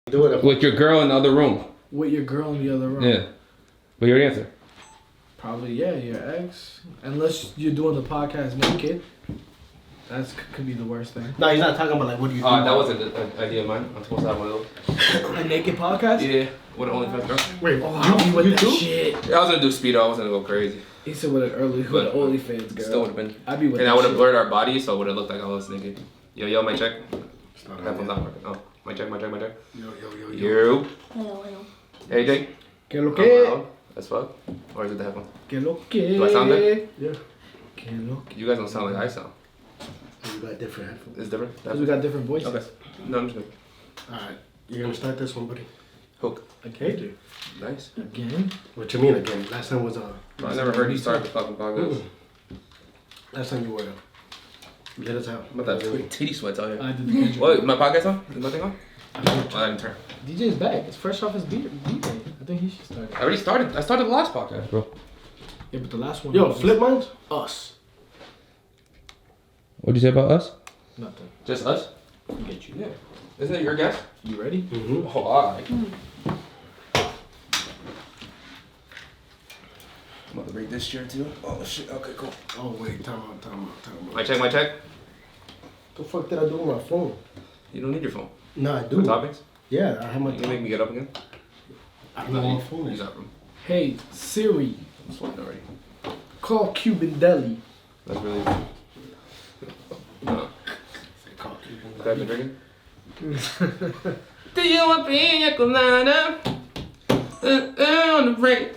Do it with your girl in the other room. With your girl in the other room. Yeah. But your answer. Probably, yeah, your ex. Unless you're doing the podcast naked. That could be the worst thing. No, he's not talking about like what do you do. That wasn't an idea of mine. I'm supposed to have one of those. A naked podcast? Yeah. With an OnlyFans girl. Wait, Oh, I'll be with you that too? shit. Yeah, I was gonna do speedo. I wasn't gonna go crazy. He said with an OnlyFans girl. Still would have been. I'd be with And that I would have shit. blurred our bodies, so it would have looked like I was naked. Yo, my check. It's not Headphones not working. Oh, my check. Yo. You. Hello. AJ. Que lo I'm que? loud as fuck. Or is it the headphones? Que lo que? Do I sound good? Yeah. Que lo que? You guys don't sound like I sound. You got different headphones. It's different? Because we got different voices. Okay. No, I'm just good. Alright. You're gonna start this one, buddy. Hook. Okay. Nice. Again? What you mean again? Last time was I never heard you start the fucking podcast. last time you were let us out. I'm about that titty sweats out here. I did the intro. What? My podcast on? Is nothing on? I didn't turn. DJ's back. It's fresh off his DJ. I think he should start. I already started. I started the last podcast, bro. Yeah, but the last one. Yo, was flip mines? us. What'd you say about us? Nothing. Just us? We get you. Yeah. Isn't it your guess? You ready? Mm-hmm. Oh, alright. I'm about to break this chair too. Oh shit. Okay, cool. Oh wait, time out. My check. The fuck did I do with my phone? You don't need your phone. No, I do. For topics? Yeah, I have my You can make me get up again? I don't know you, my phone you is. got room. Hey, Siri, I'm sweating already. call Cuban Deli. That's really good. No. Okay, I've been drinking? Do you want pina colada? On the rain.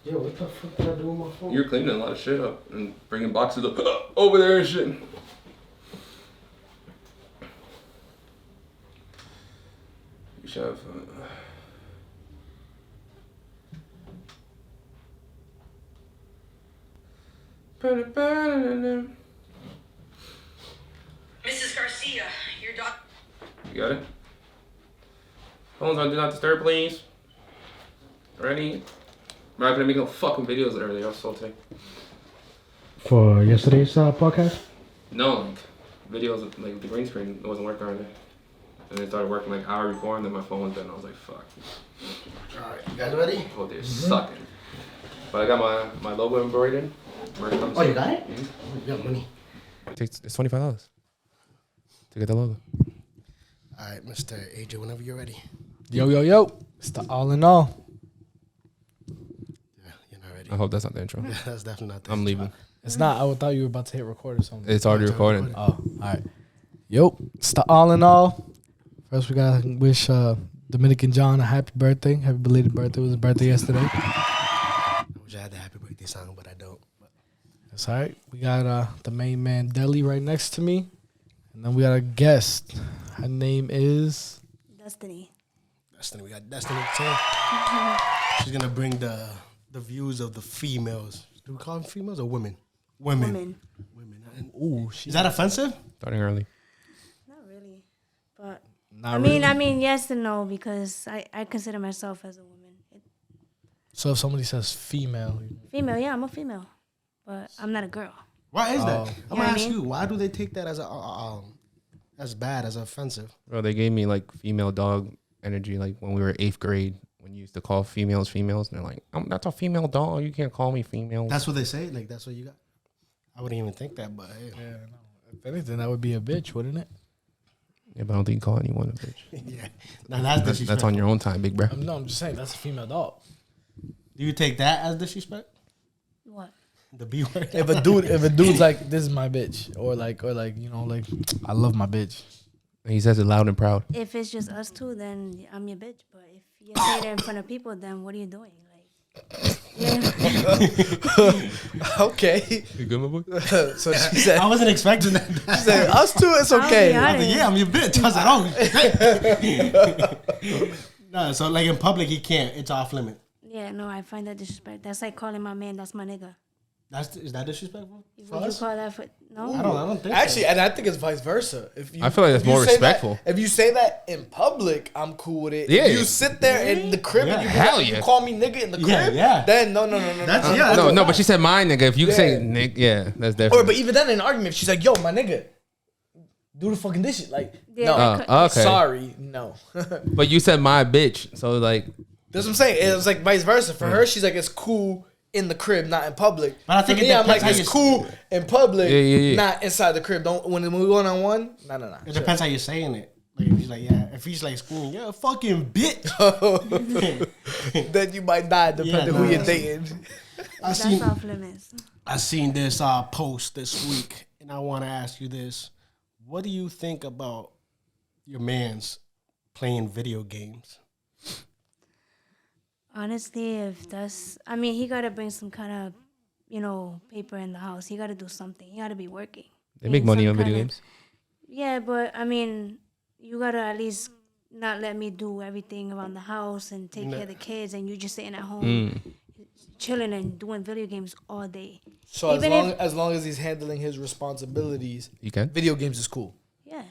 Yo, what the fuck did I do with my phone? You're cleaning a lot of shit up and bringing boxes up over there and shit. You should have. Mrs. Garcia, your daughter. You got it? Phones on do not disturb, please. Ready? I'm not gonna make no fucking videos earlier. I was salty. For yesterday's podcast? No, like videos of, like the green screen it wasn't working on it. And it started working like an hour before, and then my phone was dead. And I was like, "Fuck." Alright, you guys ready? Oh, they're sucking. But I got my logo embroidered. Oh, you got it? Mhm. Oh, you got money. It's $25 to get the logo. Alright, Mr. AJ, whenever you're ready. Yo. It's the all in all. Yeah, you're not ready. I hope that's not the intro. Yeah, that's definitely not the I'm leaving. It's not. I thought you were about to hit record or something. It's already recording. Oh, all right. Yo, it's the all in all. First, we gotta wish Dominican John a happy birthday. Happy belated birthday. It was his birthday yesterday. I wish I had the happy birthday song, but I don't. That's all right. We got the main man Deli right next to me, and then we got a guest. Her name is Destiny. Destiny, we got Destiny too. She's gonna bring the views of the females. Do we call them females or women? Women. And ooh. is that offensive? Starting early. Not really, but Not I really. mean, yes and no because I consider myself as a woman. So if somebody says female, Female, yeah, I'm a female, but I'm not a girl. Why is that? Oh. I'm You know gonna what I ask mean? you. Why do they take that as bad, as offensive? Bro, they gave me like female dog energy like when we were 8th grade when you used to call females, and they're like, that's a female dog. You can't call me female. That's what they say. Like that's what you got. I wouldn't even think that, but hey. yeah, no. If anything, that would be a bitch, wouldn't it? Yeah, but I don't think you call anyone a bitch. yeah. Now that's That's disrespectful. on your own time, big bro. No, I'm just saying that's a female dog. Do you take that as disrespect? What? The B word. If a dude's like, this is my bitch, or like you know, like I love my bitch. And he says it loud and proud. If it's just us two, then I'm your bitch. But if you say that in front of people, then what are you doing? Like, yeah. Okay. You good, my boy? So she said, I wasn't expecting that. she said, us two, it's I'll be okay. I was honest. like, yeah, I'm your bitch. I was like, oh. No, so like in public, he can't. It's off limit. Yeah, no, I find that disrespect. That's like calling my man, that's my nigga. Is that disrespectful? Would For you us? call that for no? I don't think Actually, so. and I think it's vice versa. If you, I feel like that's if you more say respectful. If you say that in public, I'm cool with it. Yeah. If you sit there in the crib and Yeah. you, Hell you yeah. call me nigga in the crib, Yeah. then no. That's no. yeah. That's No, but she said my nigga. If you say Yeah. Nick, yeah, that's Or different. but even then in an argument, if she's like, yo, my nigga, do the fucking dishes. Like, Yeah, no, okay. sorry, no. But you said my bitch, so like, That's what I'm saying. It was like vice versa. For her, she's like, it's cool in the crib, not in public. But I think For it me, I'm like, depends how it's you- cool in public, Yeah. not inside the crib. Don't when we going on one. No. It depends how you're saying it. Like if he's like, yeah, if he's like screaming, you're a fucking bitch. Then you might die depending who you're dating. that's seen off limits. I seen this post this week, and I want to ask you this: what do you think about your man's playing video games? Honestly, if that's, I mean, he gotta bring some kind of, paper in the house. He gotta do something. He gotta be working. they make Bring money some on video kinda- games. Yeah, but I mean, you gotta at least not let me do everything around the house and take care of the kids, and you just sitting at home, chilling and doing video games all day. So Even as long as he's handling his responsibilities, You can. video games is cool. Yeah.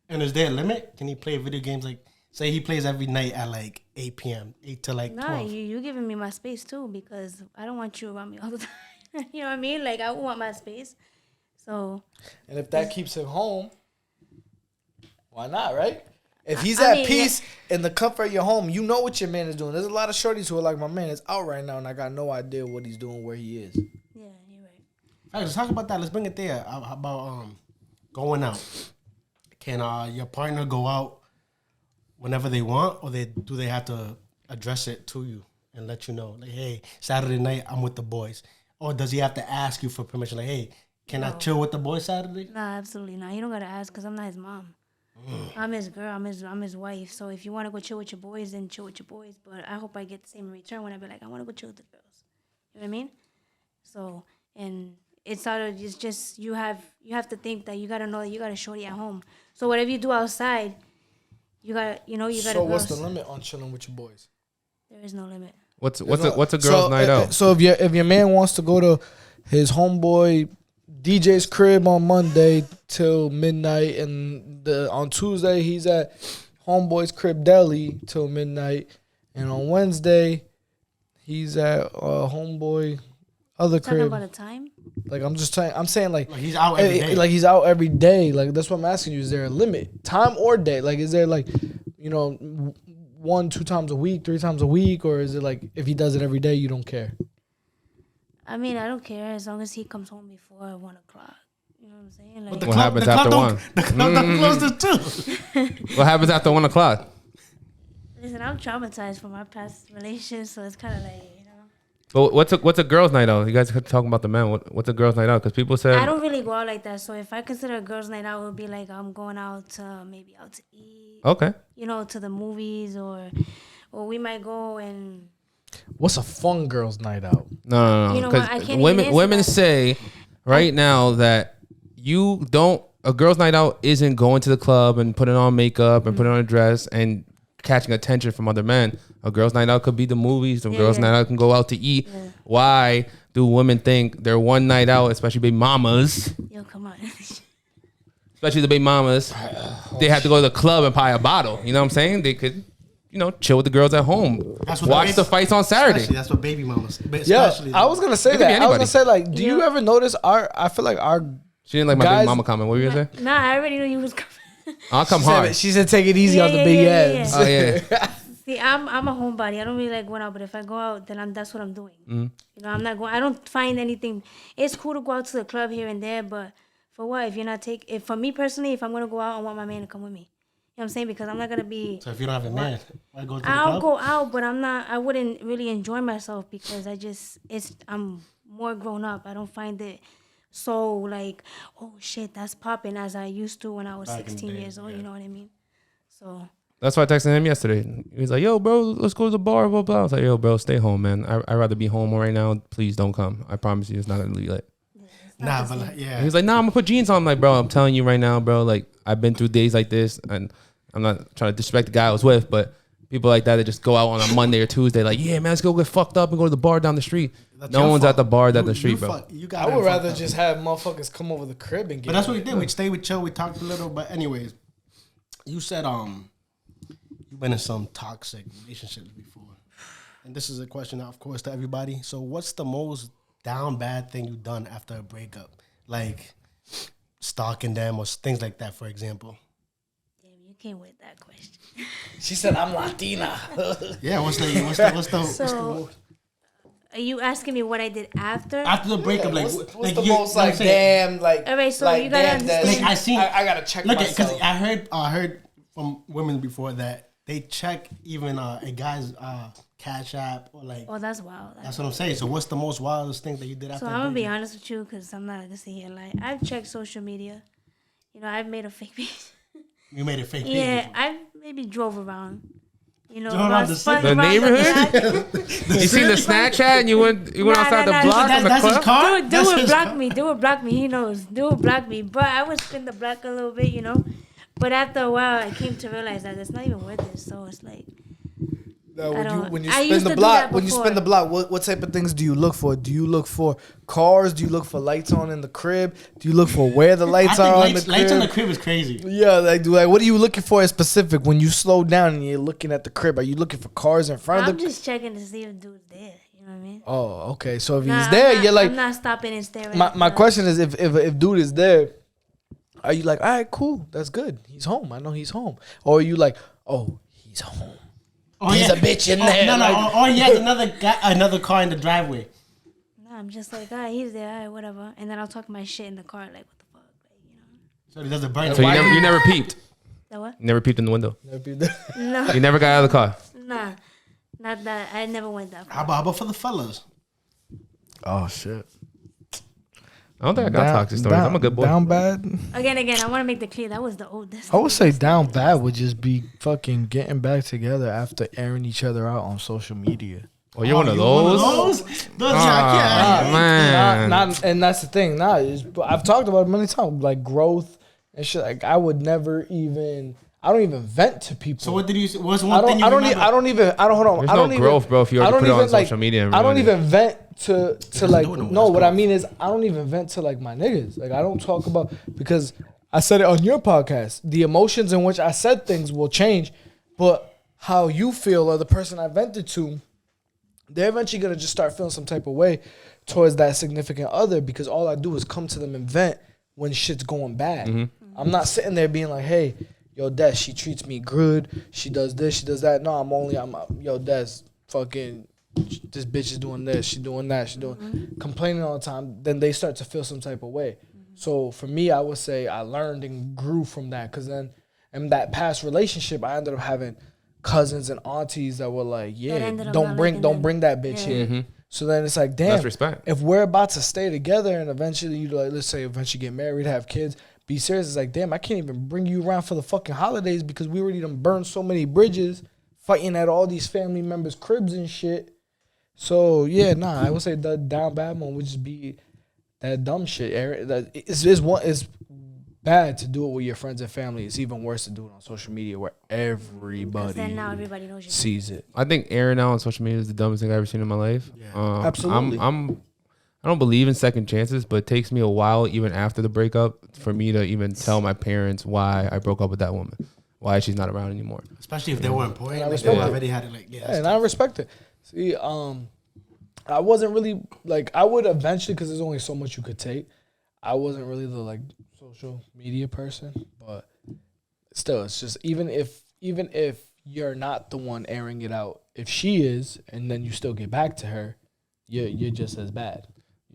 And is there a limit? Can he play video games like, say he plays every night at like 8 p.m., 8 to like Nah, 12? you giving me my space too, because I don't want you around me all the time. You know what I mean? Like, I want my space. So And if that keeps him home, why not, right? If he's I at mean, peace in the comfort of your home, you know what your man is doing. There's a lot of shorties who are like, my man is out right now, and I got no idea what he's doing, where he is. yeah, you're right. All right, let's talk about that. Let's bring it there. How about going out? Can your partner go out whenever they want, or do they have to address it to you and let you know, like, hey, Saturday night I'm with the boys, or does he have to ask you for permission, like, hey, can I chill with the boys Saturday? Nah, absolutely not. You don't gotta ask, because I'm not his mom. I'm his girl. I'm his wife. So if you want to go chill with your boys, then chill with your boys. But I hope I get the same in return when I be like, I want to go chill with the girls. You know what I mean? So, and it's just you have to think that you gotta know that you got a shorty at home. So whatever you do outside, you gotta So what's the girls. limit on chilling with your boys? There is no limit. What's a girl's night out? So if your man wants to go to his homeboy DJ's crib on Monday till midnight, and on Tuesday he's at homeboy's crib deli till midnight, and on Wednesday he's at homeboy other Talking crib. about a time. Like I'm saying like Like he's out every day. like he's out every day. Like that's what I'm asking you. Is there a limit, time or day? Like is there like 1-2 times a week, 3 times a week, or is it like if he does it every day you don't care? I mean, I don't care as long as he comes home before 1 o'clock. You know what I'm saying? Like, What happens after 1? The club don't close till 2. What happens after 1 o'clock? listen, I'm traumatized from my past relations, so it's kind of like, But what's a girl's night out? You guys are talking about the men. What's a girl's night out? Because people said I don't really go out like that. So if I consider a girls' night out, it would be like I'm going out to eat, okay. to the movies, or we might go and. What's a fun girls' night out? No. You know what? I Because can't even answer women that. say right now that you don't. A girl's night out isn't going to the club and putting on makeup and putting on a dress and catching attention from other men. A girl's night out could be the movies. A girl's night out can go out to eat. Yeah. Why do women think their one night out, especially big mamas, Yo, come on. especially the big mamas, they have to go to the club and buy a bottle? You know what I'm saying? They could, chill with the girls at home. That's what Watch the the fights on Saturday. Especially, that's what baby mamas. But Yeah, especially I was gonna say It could be that. I was anybody. gonna say like, do you Yeah. ever notice I feel like our She didn't like my Guys- big mama comment. What were you gonna say? Nah, I already knew you was coming. I'll come hard. she said take it easy Yeah, on the yeah, big yeah, heads. Oh yeah. See, I'm a homebody. I don't really like going out, but if I go out, then that's what I'm doing. I'm not going. I don't find anything. It's cool to go out to the club here and there, but for what? If you're not if for me personally, if I'm gonna go out, I want my man to come with me. You know what I'm saying? Because I'm not gonna be. So if you don't have a man, why go to the I'll club? go out, but I wouldn't really enjoy myself because I'm more grown up. I don't find it so like, oh shit, that's popping as I used to when I was Back in the 16 day, years old. yeah. You know what I mean? So. That's why I texted him yesterday. He was like, "Yo, bro, let's go to the bar." Blah blah. I was like, "Yo, bro, stay home, man. I'd rather be home right now. Please don't come. I promise you, it's not gonna be lit." Nah, but like, yeah. He was like, "Nah, I'm gonna put jeans on." I'm like, "Bro, I'm telling you right now, bro. Like, I've been through days like this, and I'm not trying to disrespect the guy I was with, but people like that just go out on a Monday or Tuesday, like, yeah, man, let's go get fucked up and go to the bar down the street. That's No your one's fault. at the bar down You- the street, you bro. fuck- you got I it would fucked rather up. just have motherfuckers come over the crib and get. But that's what we did. We stayed, we chill, we talked a little. But anyways, you said you've been in some toxic relationships before, and this is a question, of course, to everybody. So, what's the most down bad thing you've done after a breakup? Like, stalking them or things like that, for example? Damn, you came with that question. She said, "I'm Latina." Yeah, what's So, are you asking me what I did after? after the breakup? Like, what's like the you- most I'm like saying- damn like? All right, so like, you gotta damn, understand- that's- Like I seen, I gotta check look at because myself. I heard from women before that they check even a guy's Cash App or like. Oh, that's wild. That's what I'm saying. So what's the most wildest thing that you did after? So I'm gonna be breakup? honest with you, cause I'm not gonna sit here and lie. I've checked social media. You know, I've made a fake page. You made a fake page. Yeah, before. I maybe drove around. You know, Drove around the city? The neighborhood? You seen the Snapchat and you went outside the block That- on the that's his club? car. Do That's it his block car? me. Do it block me. He knows. Do it block me. But I would spin the block a little bit, you know. But after a while, I came to realize that it's not even worth it. So it's like, No, when you I spin used the to do block, that when you before. spin the block, what type of things do you look for? Do you look for cars? Do you look for lights on in the crib? Do you look for where the I lights think are on the lights, crib? lights on the crib is crazy. Yeah, like what are you looking for in specific when you slow down and you're looking at the crib? Are you looking for cars in front I'm of the? just checking to see if dude's there. You know what I mean? Oh, okay. So if Nah, he's there, I'm not, you're like, I'm not stopping and staring. my at the- question is, if dude is there, are you like, all right, cool, that's good, he's home. I know he's home. Or are you like, oh, he's home. Oh, There's a bitch in there, No, like- or he has another car in the driveway. Nah, I'm just like, he's there, whatever. And then I'll talk my shit in the car, like, what the fuck, like, you know? So he does a burn. So you never peeped. That what? You never peeped in the window. No, You never got out of the car. nah, not that. I never went that How far. about for the fellas? Oh shit. I don't think I got toxic stories. I'm a good boy. Down bad. Again, I want to make the clear that was the oldest. I would say down bad would just be fucking getting back together after airing each other out on social media. Oh, you're one of You one of those? those? Ah, man. Not, and that's the thing. I've talked about it many times, like growth and shit. Like I would never even. I don't even vent to people. So what did you? What's I one thing don't. you I don't. remember? I don't even. I don't. Hold on. There's I don't no even, growth, bro, if you I already don't put it on even, like, social media and I don't ruin it. even vent to like. doing it. No, what I mean is I don't even vent to like my niggas. Like I don't talk about because I said it on your podcast. The emotions in which I said things will change, but how you feel or the person I vented to, they're eventually gonna just start feeling some type of way towards that significant other because all I do is come to them and vent when shit's going bad. I'm not sitting there being like, hey, yo, Des, she treats me good. She does this, she does that. No, yo, Des, fucking, this bitch is doing this, she doing that, she doing, complaining all the time. Then they start to feel some type of way. So for me, I would say I learned and grew from that because then in that past relationship, I ended up having cousins and aunties that were like, yeah, ended up don't not bring liking them. that bitch Yeah. here. So then it's like, damn, That's respect. if we're about to stay together and eventually you like, let's say eventually get married, have kids, be serious. It's like, damn, I can't even bring you around for the fucking holidays because we already done burned so many bridges fighting at all these family members' cribs and shit. So yeah, I would say the down bad one would just be that dumb shit. Eric. That it's bad to do it with your friends and family. It's even worse to do it on social media where Because everybody then now everybody knows you. sees it. I think airing out on social media is the dumbest thing I've ever seen in my life. Absolutely. I don't believe in second chances, but it takes me a while, even after the breakup, for me to even tell my parents why I broke up with that woman, why she's not around anymore. Especially if they were important. I Like respect they it. already had it. Like yeah. And I respect it. See, I wasn't really like I would eventually because there's only so much you could take. I wasn't really the like social media person, but still, it's just even if you're not the one airing it out, if she is, and then you still get back to her, you're just as bad.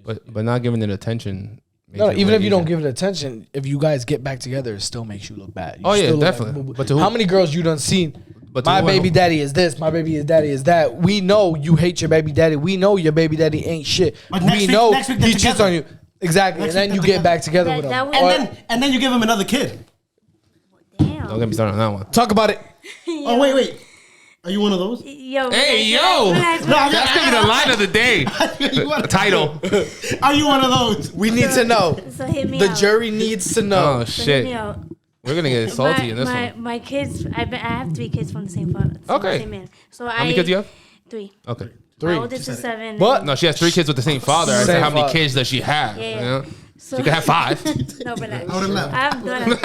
But not giving it attention. makes No, it even way if you don't easier. give it attention, if you guys get back together, it still makes you look bad. You Oh, yeah, still look like definitely. boo-boo. But to who- how many girls you done seen? But to My who- baby daddy is this. My baby daddy is that. We know you hate your baby daddy. We know your baby daddy ain't shit. But next We week- know next week they're he cheats together. on you. Exactly, Next and then week you they're get back together That- with him. that would- And then you give him another kid. Damn. Don't get me started on that one. Talk about it. Oh wait. Are you one of those? Yo. Hey, relax, yo. relax, No, relax. That's gonna be the line of the day. You one of Title. those? Are you one of those? We need to know. So hit me The out. jury needs to Oh know. So hit me shit. out. We're gonna get salty in this one. My kids, I have 3 kids from the same father. Okay. Same man. So How many kids do you have? 3. Okay. Three. My oldest is 7. But No, she has 3 kids with the same father. I said, Same how many father. kids does she have? Yeah. You know? So She could have 5. No, relax. I would've left. I'm done.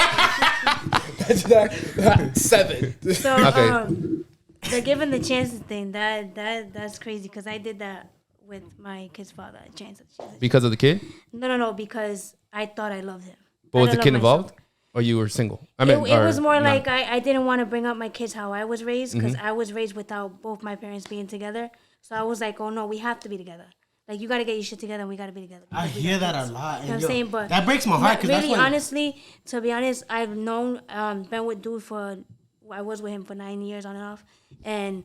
7. So Okay. the given the chances thing that's crazy because I did that with my kid's father. Chances. Because of the kid? No, because I thought I loved him. But was the love kid myself. involved, or you were single? I mean, It was more no. like I didn't want to bring up my kids how I was raised because I was raised without both my parents being together. So I was like, oh no, we have to be together. Like you got to get your shit together and we got to be together. I because we hear got that kids. a lot. You know And what I'm saying? But that breaks my heart because really, that's when, honestly, to be honest, I've known been with dude for I was with him for 9 years on and off, and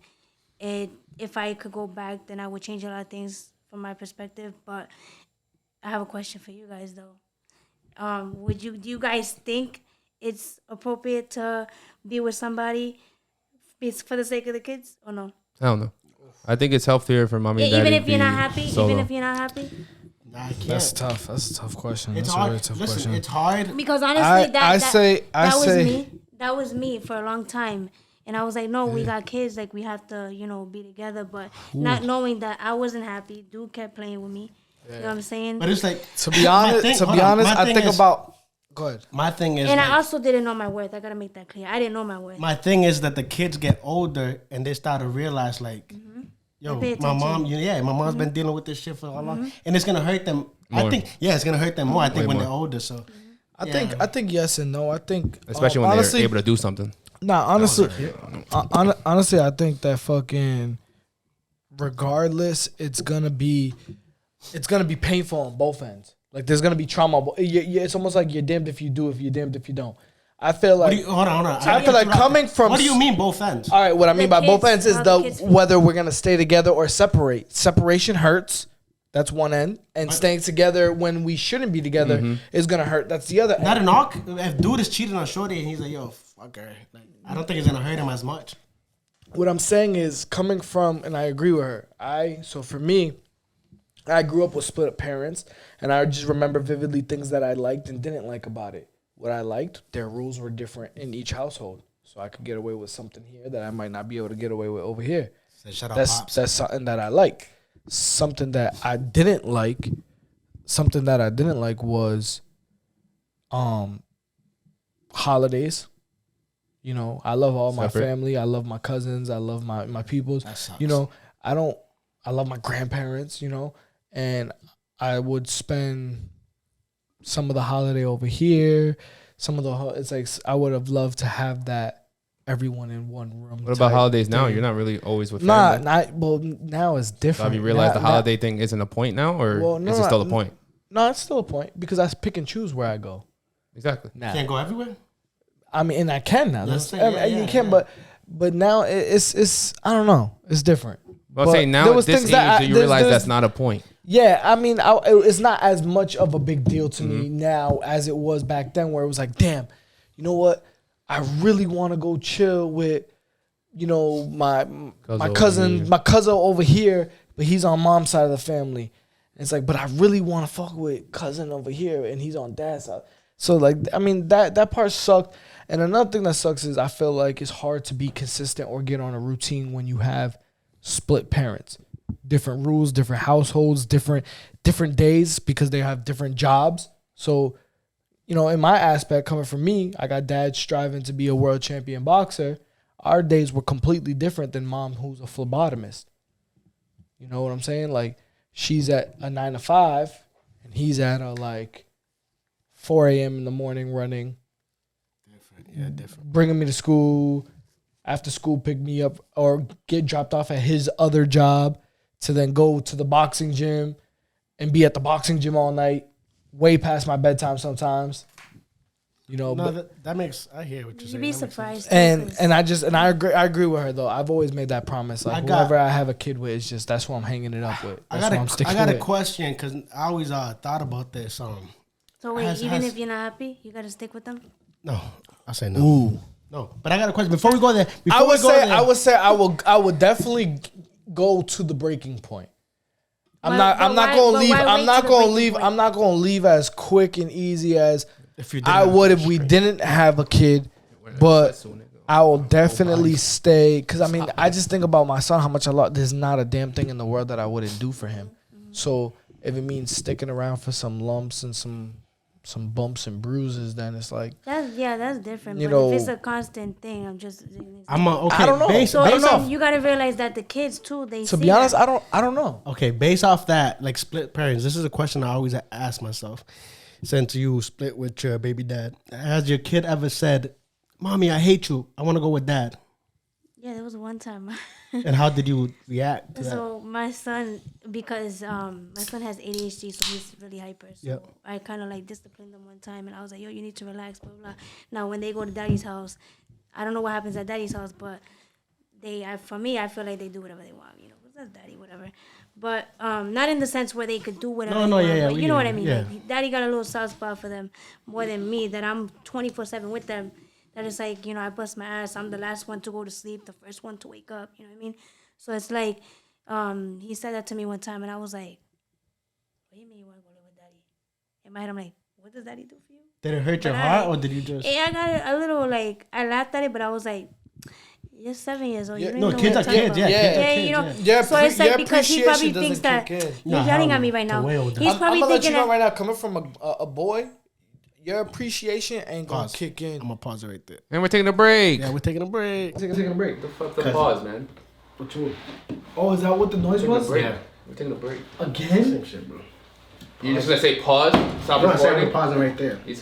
if I could go back, then I would change a lot of things from my perspective. But I have a question for you guys though. Do you guys think it's appropriate to be with somebody for the sake of the kids or no? I don't know. I think it's healthier for mommy and daddy. Even if to you're be not happy, solo. even if you're not happy. I can't. That's tough. That's a tough question. It's That's a hard. really tough Listen, question. it's hard. Because honestly, I that say was me. That was me for a long time. And I was like, no, we got kids. Like, we have to, be together. But not knowing that I wasn't happy. Dude kept playing with me. You know what I'm saying? But it's like To be honest, hold on. My I thing think is- about. Go ahead. My thing is, And like, I also didn't know my worth. I got to make that clear. I didn't know my worth. my thing is that the kids get older and they start to realize, like, yo, They pay my mom, attention. my mom's been dealing with this shit for a long, and it's gonna hurt them. I More. think, it's gonna hurt them more. I think Way when more. they're older. So I think yes and no. I think especially when honestly, they're able to do something. Nah, honestly, honestly, I think that fucking regardless, it's gonna be painful on both ends. Like there's gonna be trauma. It's almost like you're damned if you do, if you're damned if you don't. I feel like hold on. I feel like coming from What do you mean both ends? all right, what I mean by both kids, ends is how the the kids feel. whether we're gonna stay together or separate. Separation hurts. That's one end, and staying together when we shouldn't be together is gonna hurt. That's the other Not end. an arc. If dude is cheating on shorty and he's like, yo, fuck her. Like, I don't think it's gonna hurt him as much. What I'm saying is coming from, and I agree with her. So for me, I grew up with split parents, and I just remember vividly things that I liked and didn't like about it. What I liked, their rules were different in each household, so I could get away with something here that I might not be able to get away with over here. So shut up, That's pops. that's something that I like. Something that I didn't like. Was, holidays. You know, I love all my Separate. family. I love my cousins. I love my peoples. That sucks. You know, I love my grandparents. You know, and I would spend some of the holiday over here. It's like I would have loved to have that everyone in one room. What about type holidays now? thing. You're not really always with Nah, family. well, now it's So different. have you realized the Now- holiday thing isn't a point now, or Well, no, is it still a no. point? No, it's still a point because I pick and choose where I go. Exactly. Now, Can't go everywhere. I mean, and I can now. That's I mean, it, yeah, you can, yeah. but now it's I don't know. It's different. Well, I'm But saying now there at was this things age, that do you there's- realize there's- that's not a point? Yeah, I mean, it's not as much of a big deal to me Mm-hmm. now as it was back then, where it was like, damn, you know what? I really want to go chill with, my over cousin, here. my cousin over here, but he's on mom's side of the family. And it's like, but I really want to fuck with cousin over here, and he's on dad's side. So like, I mean, that part sucked. And another thing that sucks is I feel like it's hard to be consistent or get on a routine when you have split parents, different rules, different households, different days because they have different jobs. So, in my aspect, coming from me, I got dad striving to be a world champion boxer. Our days were completely different than mom, who's a phlebotomist. You know what I'm saying? Like, she's at a 9 to 5, and he's at a 4 a.m. in the morning running. Yeah, different. Bringing me to school, after school pick me up or get dropped off at his other job to then go to the boxing gym and be at the boxing gym all night, way past my bedtime sometimes. No, But, that makes. I hear what you're saying. You'd be That makes sense. surprised. too, 'cause I agree with her though. I've always made that promise. Like whoever I have a kid with, it's just that's who I'm hanging it up with. I That's who I'm got sticking a with. question because I always thought about this. So wait, Has- even has- if you're not happy, you gotta stick with them. No, I say no. Ooh. No, but I got a question before we go there. I would say I would definitely go to the breaking point. I'm not gonna leave. I'm not gonna leave as quick and easy as If you did I have would a if we didn't have a kid. But I will definitely stay because I mean I just think about my son, how much I love. There's not a damn thing in the world that I wouldn't do for him. So if it means sticking around for some lumps and some bumps and bruises, then it's like That's different. You But know- if it's a constant thing, okay. okay. I don't know. Based, So based and then off, you gotta realize that the kids too, they. to see be honest, that. I don't know. okay, based off that, like split parents. This is a question I always ask myself. since you split with your baby dad, has your kid ever said, "Mommy, I hate you. I want to go with dad"? Yeah, there was one time. And how did you react to that? So my son, because my son has ADHD, so he's really hyper. So Yep. I kind of like disciplined him one time, and I was like, "Yo, you need to relax." Blah blah. Now when they go to daddy's house, I don't know what happens at daddy's house, but for me, I feel like they do whatever they want. You know, 'cause that's daddy, whatever. But not in the sense where they could do whatever. No, they yeah, want, yeah, but we you know get what it, I mean. yeah. Like, daddy got a little soft spot for them more than me. That I'm 24/7 with them. That it's like, you know, I bust my ass. I'm the last one to go to sleep, the first one to wake up. You know what I mean? So it's like, he said that to me one time, and I was like, "What do you mean you want to go live with daddy?" In my head, I'm like, "What does daddy do for you?" Did it hurt your But heart, or did you just? I got a little like, I laughed at it, but I was like, "You're 7 years old. Yeah, You don't No, even know kids what are you're kids. talking Yeah, about." kids are Yeah, kids. you know. Yeah, So it's like, because he probably appreciation thinks doesn't that kick in. he's No, yelling hell at me no. right now. Way older. He's I'm probably gonna let you thinking know that. right now, coming from a boy, your appreciation ain't gonna Pause. kick in. I'm gonna pause it right there. And we're taking a break. Yeah, we're taking a break. Taking a break. The fuck the pause, man. What you? Oh, is that what the noise was? Yeah. We're taking a break. Again? Same shit, bro. You just gonna say pause? Stop No, I said we're recording? pausing right there. You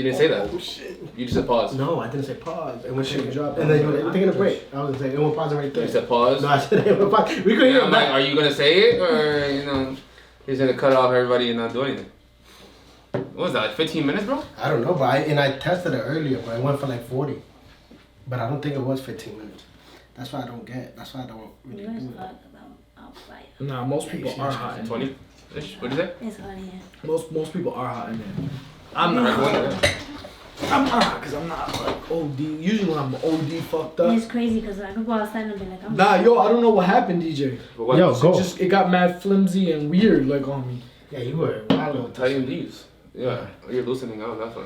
didn't say that. Oh shit. You just said pause. No, I didn't say pause. And we're taking drop and then we're taking a break. I was gonna say, and we're pausing right You there. said pause. No, I said we're pausing. We could hear Yeah, I'm him like, back. are you gonna say it or he's gonna cut off everybody and not do anything? What was that? Like 15 minutes, bro? I don't know, but I tested it earlier, but it went for like 40. But I don't think it was 15 minutes. That's why I don't get. That's why I don't really do it. Nah, most people are hot in 20 ish. What'd you say? It's hot in here. Most people are hot in there. I'm not hot. I'm not, because I'm not like OD. Usually when I'm OD fucked And up. it's crazy because I could go outside and be like, I'm Nah, yo, I don't know what happened, DJ. But what? Yo, go. It got mad flimsy and weird like on me. Yeah, you were wild. Tighten these. Yeah, you're loosening out. That's why.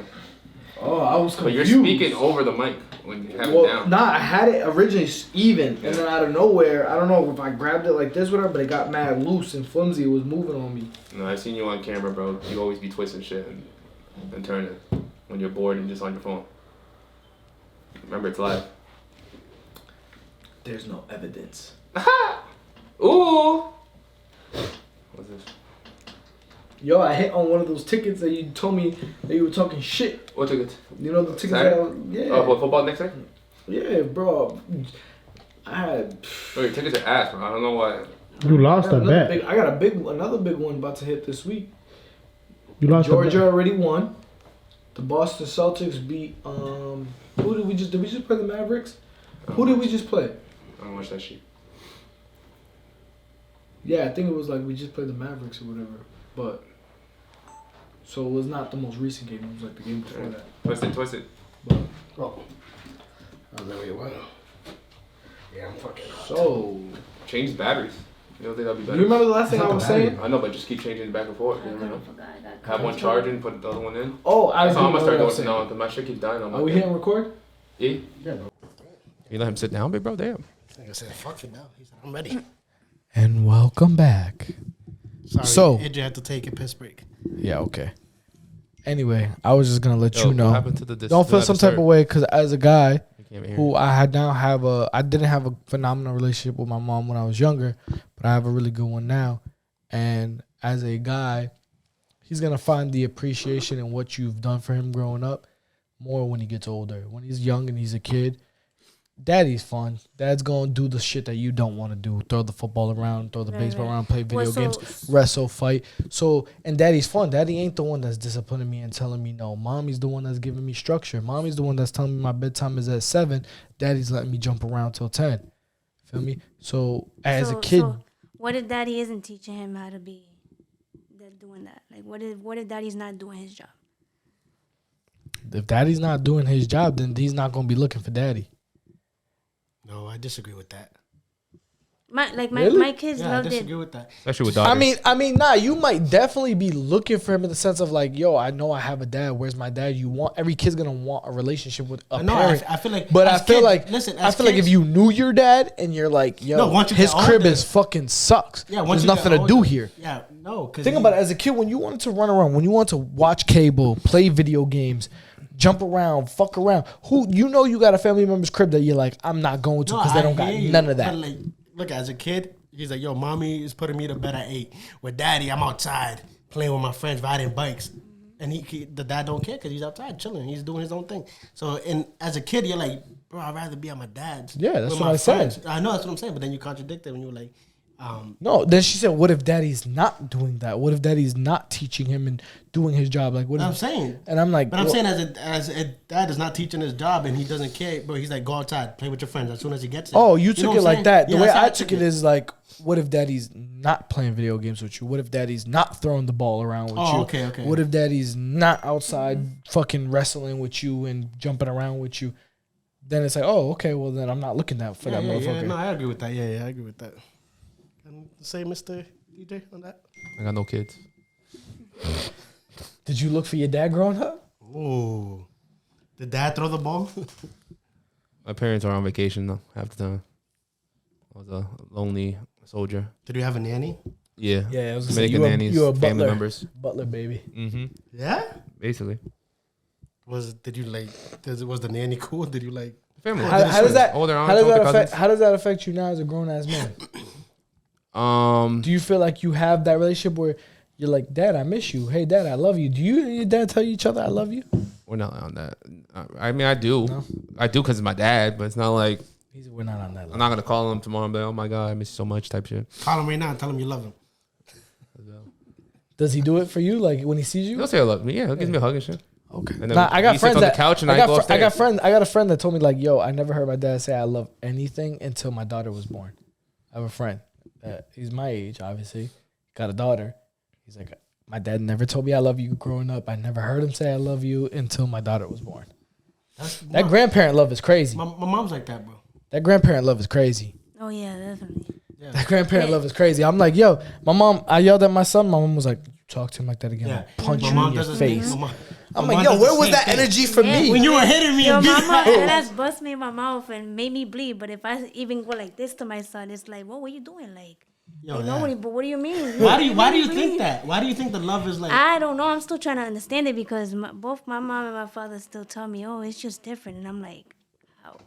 Oh, I was But confused. you're speaking over the mic when you have it Well, down. nah, I had it originally even, and then out of nowhere, I don't know if I grabbed it like this, whatever, but it got mad loose and flimsy. It was moving on me. No, I seen you on camera, bro. You always be twisting shit and turning when you're bored and just on your phone. Remember, it's live. There's no evidence. Ooh. What's this? Yo, I hit on one of those tickets that you told me that you were talking shit. What ticket? You know the tickets Saturday? that I was, yeah. Oh, what, football next night? Yeah, bro. I had Bro, your tickets are ass, bro. I don't know why. You lost a another bet. big, I got another big one about to hit this week. You lost Georgia a bet. already won. The Boston Celtics beat who did we just play the Mavericks? Who did we just play? I don't watch that shit. Yeah, I think it was like we just played the Mavericks or whatever. But so it was not the most recent game. It was like the game before that. Twist it. Oh. I was like, wait, what? Yeah, I'm fucking. So Change the batteries. You don't think that'd be do better? you remember the last thing I was saying? I know, but just keep changing it back and forth. You never know. Have one charging, put the other one in. Oh, I That's do how I'm gonna remember start what I doing was from saying. now on, because my shit keeps dying on my Are we hitting record? Yeah. Yeah, bro. You let him sit down, big bro? Damn. Like I said, fuck it now. He said, I'm ready. And welcome back. Sorry, So- AJ had to take a piss break. Yeah, okay. Anyway, I was just gonna let Yo, you what know. happened to the Don't feel some type of way, because as a guy who I didn't have a phenomenal relationship with my mom when I was younger, but I have a really good one now. And as a guy, he's gonna find the appreciation in what you've done for him growing up more when he gets older. When he's young and he's a kid, daddy's fun. Dad's gonna do the shit that you don't want to do. Throw the football around, throw the Right, baseball right. around, play video Well, so- games, wrestle, fight. So, and daddy's fun. Daddy ain't the one that's disciplining me and telling me no. Mommy's the one that's giving me structure. Mommy's the one that's telling me my bedtime is at 7. Daddy's letting me jump around till 10. Feel me? So, as a kid, So what if daddy isn't teaching him how to be doing that? Like, what if daddy's not doing his job? if daddy's not doing his job, then he's not gonna be looking for daddy. No, I disagree with that. Really? My kids Yeah, I loved it. disagree with that. Especially with daughters. I mean, nah. You might definitely be looking for him in the sense of like, yo, I know I have a dad. Where's my dad? You want every kid's gonna want a relationship with a No, parent. I feel like. But I as feel kids- like, listen, I as feel like if kids- you knew your dad and you're like, yo, No, once you his get crib older- is fucking sucks. Yeah, There's once you get nothing to do older- here. Yeah, no. Cause Think about it. As a kid, when you wanted to run around, when you wanted to watch cable, play video games, jump around, fuck around, you got a family member's crib that you're like, I'm not going to because they don't got none of that. But like, look, as a kid, he's like, yo, mommy is putting me to bed at 8. With daddy, I'm outside playing with my friends, riding bikes. and the dad don't care because he's outside chilling. He's doing his own thing. So, and as a kid, you're like, bro, I'd rather be at my dad's. Yeah, that's with what my I said. friends. I know that's what I'm saying, but then you contradict it when you're like, No, then she said, what if daddy's not doing that? What if daddy's not teaching him and doing his job? Like, what I'm if, saying. and I'm like, But I'm well, saying as a dad is not teaching his job and he doesn't care, bro. He's like, go outside, play with your friends as soon as he gets it. oh, you know took what it I'm like saying? that. The Yeah, way that's how I took it is like, what if daddy's not playing video games with you? What if daddy's not throwing the ball around with you? Okay. What if daddy's not outside fucking wrestling with you and jumping around with you? Then it's like, oh, okay, well then I'm not looking out for that motherfucker. No, I agree with that. Yeah, I agree with that. Say, Mr. DJ, on that. I got no kids. Did you look for your dad growing up? Ooh. Did dad throw the ball? My parents are on vacation though half the time. I was a lonely soldier. Did you have a nanny? Yeah. Yeah, I was Dominican nannies, you a family butler. members. Butler baby. Mm-hmm. Yeah. Basically. Was the nanny cool? Did you like? Family. How does that? Older How does aunts, that older affect? cousins. How does that affect you now as a grown ass man? Do you feel like you have that relationship where you're like, Dad, I miss you. Hey, Dad, I love you. Do you and your dad tell each other I love you? We're not on that. I mean, I do. No? I do because it's my dad, but it's not like We're not on that I'm level. not gonna call him tomorrow and be like, oh my god, I miss you so much type shit. Call him right now and tell him you love him. Does he do it for you? Like when he sees you? He'll say I love me. Yeah, he'll give me a hug and shit. Okay. And then Nah, I got he sits friends on the that couch and I got go I got upstairs. I got a friend that told me like, yo, I never heard my dad say I love anything until my daughter was born. I have a friend. He's my age, obviously. Got a daughter. He's like, my dad never told me I love you growing up. I never heard him say I love you until my daughter was born. That grandparent love is crazy. My mom's like that, bro. That grandparent love is crazy. Oh yeah, definitely. That grandparent love is crazy. I'm like, yo, my mom, I yelled at my son. My mom was like, you talk to him like that again. Yeah. I'll punch My you mom in your does the same face. thing. I'm my like, mom yo, does where the was same that thing. energy for me? When you were hitting me, Your and mama, beating me. that's bust me in my mouth and made me bleed. But if I even go like this to my son, it's like, what were you doing? Like, Yo, you yeah. know, but what do you mean? Why do you bleed? think that? Why do you think the love is like? I don't know. I'm still trying to understand it because both my mom and my father still tell me, oh, it's just different. And I'm like, how?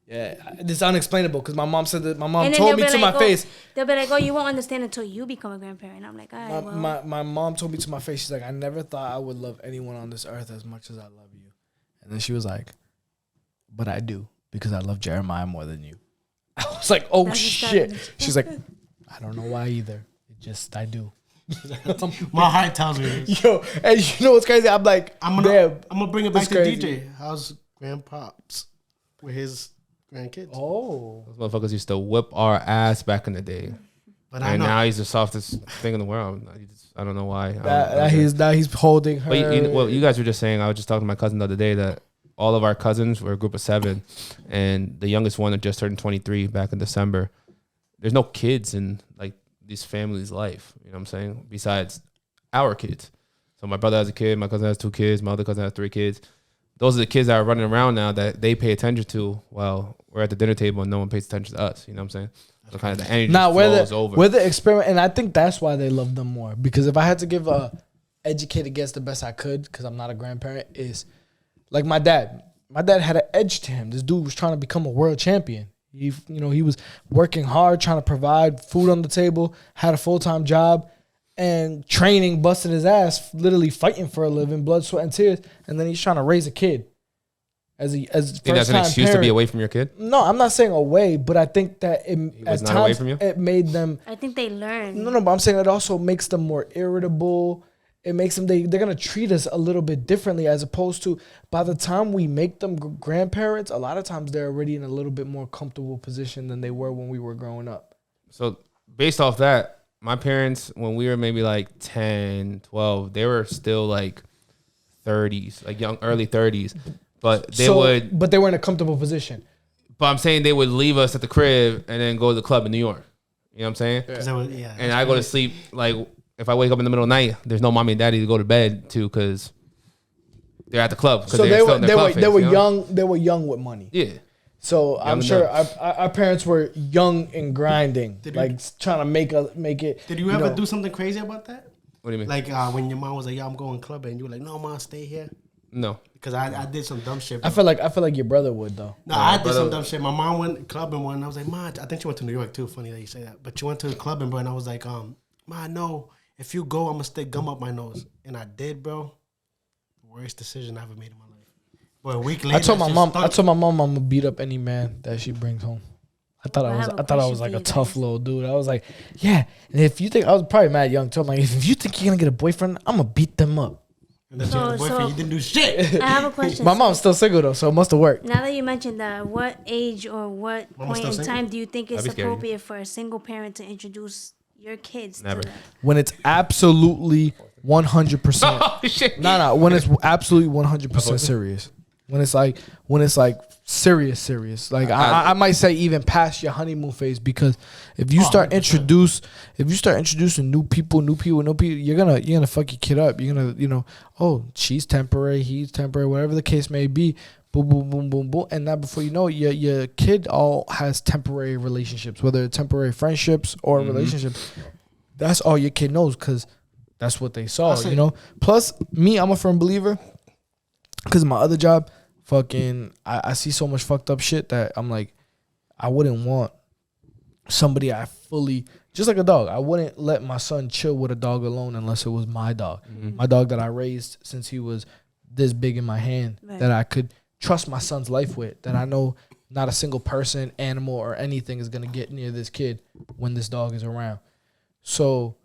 Yeah, it's unexplainable because my mom said that. My mom And then told me they'll to be my like, face. They'll be like, oh, you won't understand until you become a grandparent. I'm like, all right, well. My mom told me to my face. She's like, I never thought I would love anyone on this earth as much as I love you. And then she was like, but I do because I love Jeremiah more than you. I was like, oh That's just shit. that- She's like, I don't know why either. It just I do. My heart tells me this. Yo, and you know what's crazy? I'm like, I'm damn. gonna bring it back That's to crazy. DJ. How's grandpops with his grandkids? Oh, Those motherfuckers used to whip our ass back in the day, But I and know. now he's the softest thing in the world. I don't know why. I don't know. now he's holding her. But you guys were just saying. I was just talking to my cousin the other day that all of our cousins were a group of 7, and the youngest one had just turned 23 back in December. There's no kids in like these families' life. You know what I'm saying? Besides our kids. So my brother has a kid. My cousin has 2 kids. My other cousin has 3 kids. Those are the kids that are running around now that they pay attention to while we're at the dinner table and no one pays attention to us. You know what I'm saying? So kind of the energy flows over. We're the experiment, and I think that's why they love them more. Because if I had to give a educated guess the best I could, because I'm not a grandparent, is like my dad. My dad had an edge to him. This dude was trying to become a world champion. He was working hard, trying to provide food on the table, had a full-time job, and training, busted his ass, literally fighting for a living, blood, sweat, and tears. And then he's trying to raise a kid. As Think that's an excuse to be away from your kid? No, I'm not saying away, but I think that at was not away times from you? it made them. I think they learn. No, but I'm saying it also makes them more irritable. It makes them they're gonna treat us a little bit differently as opposed to by the time we make them grandparents. A lot of times they're already in a little bit more comfortable position than they were when we were growing up. So based off that, my parents, when we were maybe like 10, 12, they were still like 30s, like early 30s. But but they were in a comfortable position. But I'm saying they would leave us at the crib and then go to the club in New York. You know what I'm saying? Yeah. And I go to sleep, like, if I wake up in the middle of the night, there's no mommy and daddy to go to bed to because they're at the club. So they were young with money. Yeah. So I'm and sure dumb. our parents were young and grinding, Did like you- trying to make it. Did you ever do something crazy about that? What do you mean? Like when your mom was like, "Yeah, I'm going clubbing," and you were like, "No, mom, stay here," No. because I did some dumb shit. I feel like your brother would though. No, I did brother- some dumb shit. My mom went clubbing one. And I was like, "Ma, I think she went to New York too." Funny that you say that, but she went to the clubbing, bro. And I was like, "Ma, no, if you go, I'm gonna stick gum up my nose." And I did, bro. Worst decision I ever made in my life. But a week later, I told my that shit mom. stuck. I told my mom I'm gonna beat up any man that she brings home. I thought Well, I I was. have a I thought I was question like for a you tough guys. little dude. I was like, yeah. And if you think I was probably mad young too, I'm like, if you think you're gonna get a boyfriend, I'm gonna beat them up. And then she had a boyfriend. So- You didn't do shit. I have a question. My mom's still single though, so it must have worked. Now that you mentioned that, what age or what Mama's point still in single? time do you think it's That'd be scary. appropriate for a single parent to introduce your kids Never. to them? When it's absolutely 100%. Oh shit. No, when it's absolutely 100% serious. When it's like serious. Like I might say even past your honeymoon phase, because if you start introducing new people, you're gonna fuck your kid up. You're gonna, oh, she's temporary, he's temporary, whatever the case may be. Boom, boom, boom, boom, boom, and now before you know it, your kid all has temporary relationships, whether it's temporary friendships or relationships. That's all your kid knows, because that's what they saw, That's it. Plus, me, I'm a firm believer, because my other job, I see so much fucked up shit that I'm like, I wouldn't want somebody just like a dog. I wouldn't let my son chill with a dog alone unless it was my dog. My dog that I raised since he was this big in my hand, Right. that I could trust my son's life with, that I know not a single person, animal, or anything is going to get near this kid when this dog is around. So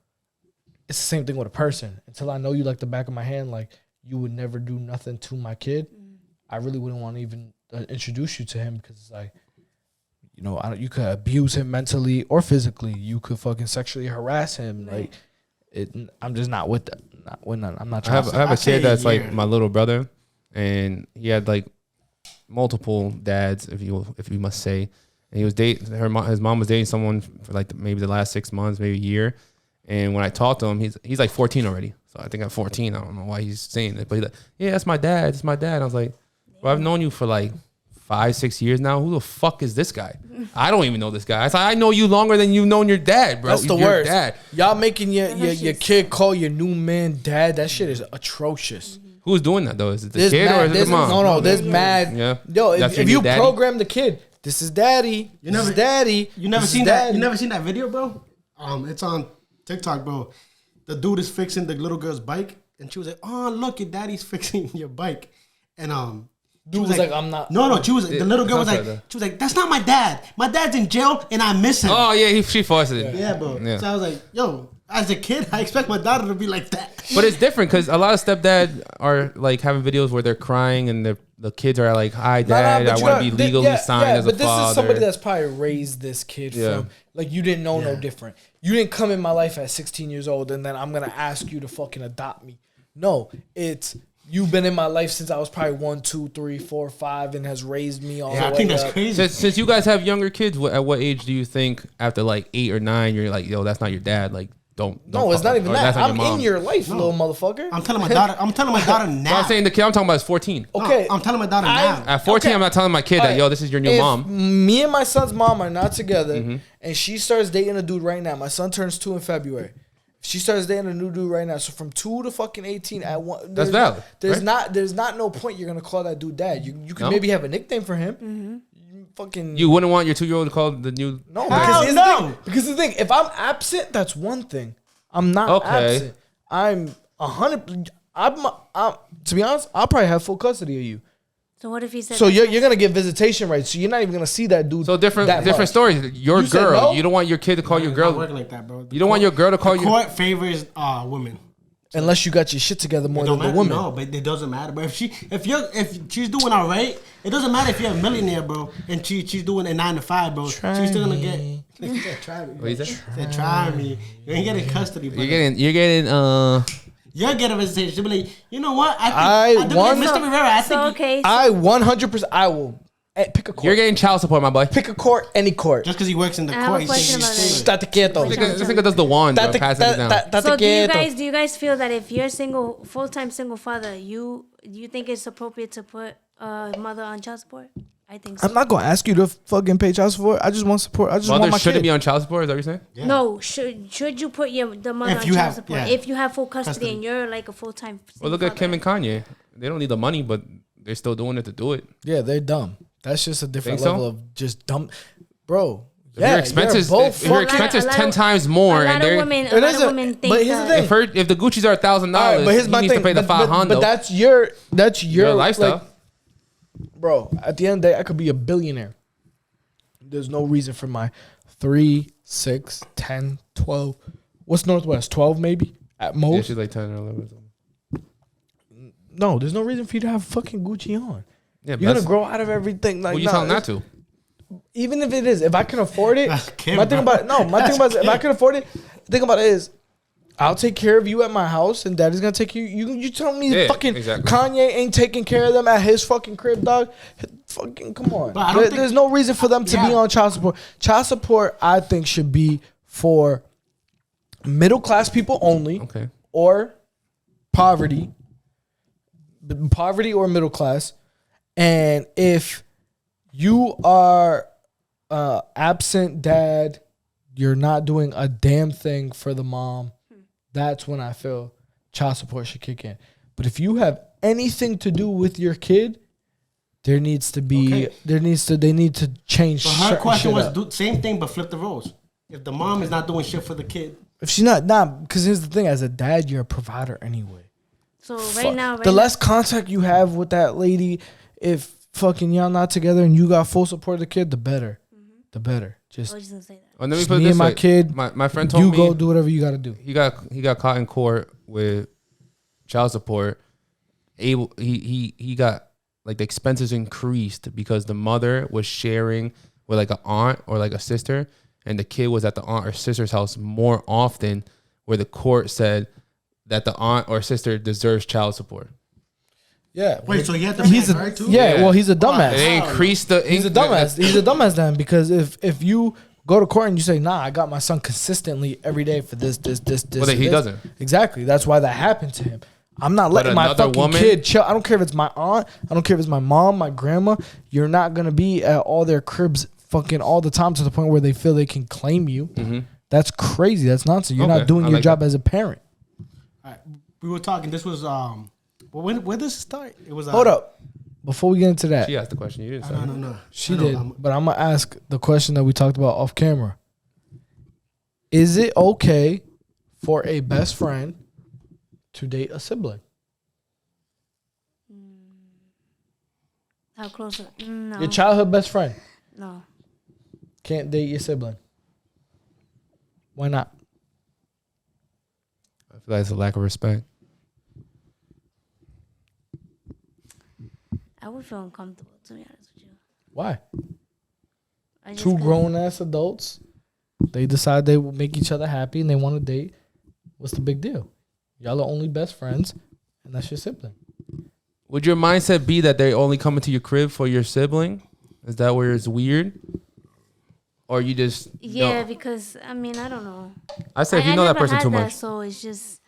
it's the same thing with a person. Until I know you like the back of my hand, like you would never do nothing to my kid, I really wouldn't want to even introduce you to him, because it's like, you could abuse him mentally or physically. You could fucking sexually harass him. Right. I'm just not with that. I'm not I trying. have a I'd say kid that's a year. like my little brother, and he had like multiple dads, if you must say. And he was his mom was dating someone for like maybe the last 6 months, maybe a year. And when I talked to him, he's like 14 already. So I think at 14, I don't know why he's saying it, but he's like, yeah, that's my dad. It's my dad. I was like, well, I've known you for like 5-6 years now. Who the fuck is this guy? I don't even know this guy. I said, I know you longer than you've known your dad, bro. That's the Your worst. Dad. Y'all making your shit's- kid call your new man dad. That shit is atrocious. Who's doing that though? Is it the There's kid or is it there's- the mom? No, there's mad. Yeah. Yo, That's if your you new daddy? program the kid, this is daddy. This is daddy. You never this is seen that? daddy. You never seen that video, bro? It's on TikTok, bro. The dude is fixing the little girl's bike, and she was like, "Oh, look, your daddy's fixing your bike." And Dude was like, I'm not. No, she was. The little girl was sounds like, like that. she was like, "That's not my dad. My dad's in jail, and I miss him." Oh yeah, she forced it. Yeah, bro. Yeah. So I was like, "Yo, as a kid, I expect my daughter to be like that." But it's different because a lot of stepdad are like having videos where they're crying and the kids are like, "Hi, dad, I want to be legally signed as a but this father." is somebody that's probably raised this kid Yeah. from, like, you didn't know no Yeah. different. You didn't come in my life at 16 years old and then I'm gonna ask you to fucking adopt me. No, it's you've been in my life since I was probably 1, 2, 3, 4, 5, and has raised me all Yeah, the I way think that's up. crazy. Since you guys have younger kids, at what age do you think after like 8 or 9 you're like, "Yo, that's not your dad"? Like, don't No, it's not even or that. that's not I'm mom. in your life, little motherfucker. I'm telling my daughter. I'm telling my daughter So now. I'm saying the kid I'm talking about is 14. Okay, I'm telling my daughter I- now. At 14, Okay. I'm not telling my kid that, Alright, "Yo, this is your new if mom." me and my son's mom are not together, Mm-hmm. and she starts dating a dude right now. My son turns 2 in February. If she starts dating a new dude right now, so from 2 to fucking 18, at one, That's valid, There's right? not no point you're gonna call that dude dad. You can No? maybe have a nickname for him. You fucking You wouldn't want your 2-year-old to call the new. no, Hell because here's no. the thing. Because the thing, if I'm absent, that's one thing. I'm not Okay. absent. I'm 100. I'm to be honest, I'll probably have full custody of you. So what if he said? So that's you're my- you're gonna get visitation rights. So you're not even gonna see that dude. So different that much. stories. Your You said girl, no? you don't want your kid to call your It's not girl. working like that, bro. You don't want your girl to call The you. court favors women. Unless you got your shit together more It than don't the matter. woman. No, but it doesn't matter. But if she's doing all right, it doesn't matter if you're a millionaire, bro, and she's doing a 9 to 5, bro. Try she's still gonna me. get. Try me. What you say? Said, try me. You ain't getting custody, bro. You're getting You'll get a visitation. She'll be like, you know what? I think want- Mr. Rivera. I So think okay. I 100%. I will pick a court. you're getting child support, my boy. Pick a court, any court. just because he works in the I have court, a he question thinks about he's that. safe. State quieto. This nigga does the wand, bro, Tate- passing it down. tate So quieto. do you guys feel that if you're single, full-time single father, you think it's appropriate to put a mother on child support? I think so. I'm not gonna ask you to fucking pay child support. I just want support. I just want Mother my shouldn't kid. be on child support. Is that what you're saying? Yeah. No, should you put the mother If on you child have- support yeah. if you have full custody, Custody. and you're like a full-time? Well, look at Kim and Kanye. They don't need the money, but they're still doing it to do it. Yeah, they're dumb. That's just a different Think so? level of just dumb. Bro, If your expenses, both if your fucking- expenses A lot 10 of- times more, a lot and of they're women, It a lot isn't- of women think but here's the that. thing. if the Gucci's are $1,000, All right, but here's he my needs thing. to pay the but, but, 500. but that's your lifestyle. like, bro, at the end of the day, I could be a billionaire. There's no reason for my 3, 6, 10, 12. What's Northwest? 12 maybe at yeah, most. she's like 10 or 11 or something. No, there's no reason for you to have fucking Gucci on. Yeah, You're gonna grow out of everything. Like, Who you nah, telling not to? even if it is, if I can afford it, Kim, my thing bro. about my thing about it, if I can afford it, the thing about it is, I'll take care of you at my house, and Daddy's gonna take you. You tell me Yeah, fucking exactly. Kanye ain't taking care of them at his fucking crib, dog. Fucking come on. But I don't think- There's no reason for them to be Yeah. on child support. Child support, I think, should be for middle class people only, Okay. or poverty or middle class. And if you are absent dad, you're not doing a damn thing for the mom, that's when I feel child support should kick in. But if you have anything to do with your kid, there needs to be Okay. they need to change. So her certain question shit was up. do same thing but flip the roles. If the mom is not doing shit for the kid, If she's not, because here's the thing: as a dad, you're a provider anyway. So Fuck. right now, the less contact you have with that lady, if fucking y'all not together and you got full support of the kid, the better. The better. I Just was just gonna say that. Well, let me Just put it me this and my way. kid, My friend told you me go do whatever you got to do. he got caught in court with child support. He got like the expenses increased because the mother was sharing with like an aunt or like a sister, and the kid was at the aunt or sister's house more often, where the court said that the aunt or sister deserves child support. Yeah. wait, so you have to He's pay a her too? yeah. Well, he's a And dumbass. they increased the. He's a dumbass. He's a dumbass then, because if you go to court and you say, nah, I got my son consistently every day for this. Well, then he this. doesn't. Exactly. That's why that happened to him. I'm not letting my another fucking woman- kid chill. I don't care if it's my aunt. I don't care if it's my mom, my grandma. You're not going to be at all their cribs fucking all the time to the point where they feel they can claim you. That's crazy. That's nonsense. You're Okay, not doing I your like job that. as a parent. All right, we were talking. This was well, when did this start? It was Hold up. Before we get into that, She asked the question. You didn't say. No. she I know, did. I'm- But I'm going to ask the question that we talked about off camera. Is it okay for a best friend to date a sibling? How close? No. Your childhood best friend No. can't date your sibling. Why not? I feel like it's a lack of respect. I would feel uncomfortable, to be honest with you. Why? I just Two couldn't- grown ass adults, they decide they will make each other happy and they want to date. What's the big deal? Y'all are only best friends, and that's your sibling. Would your mindset be that they only come into your crib for your sibling? Is that where it's weird? Or you just Yeah, don't? because I mean, I don't know. I say if you I know that never person had too that, much. so it's just,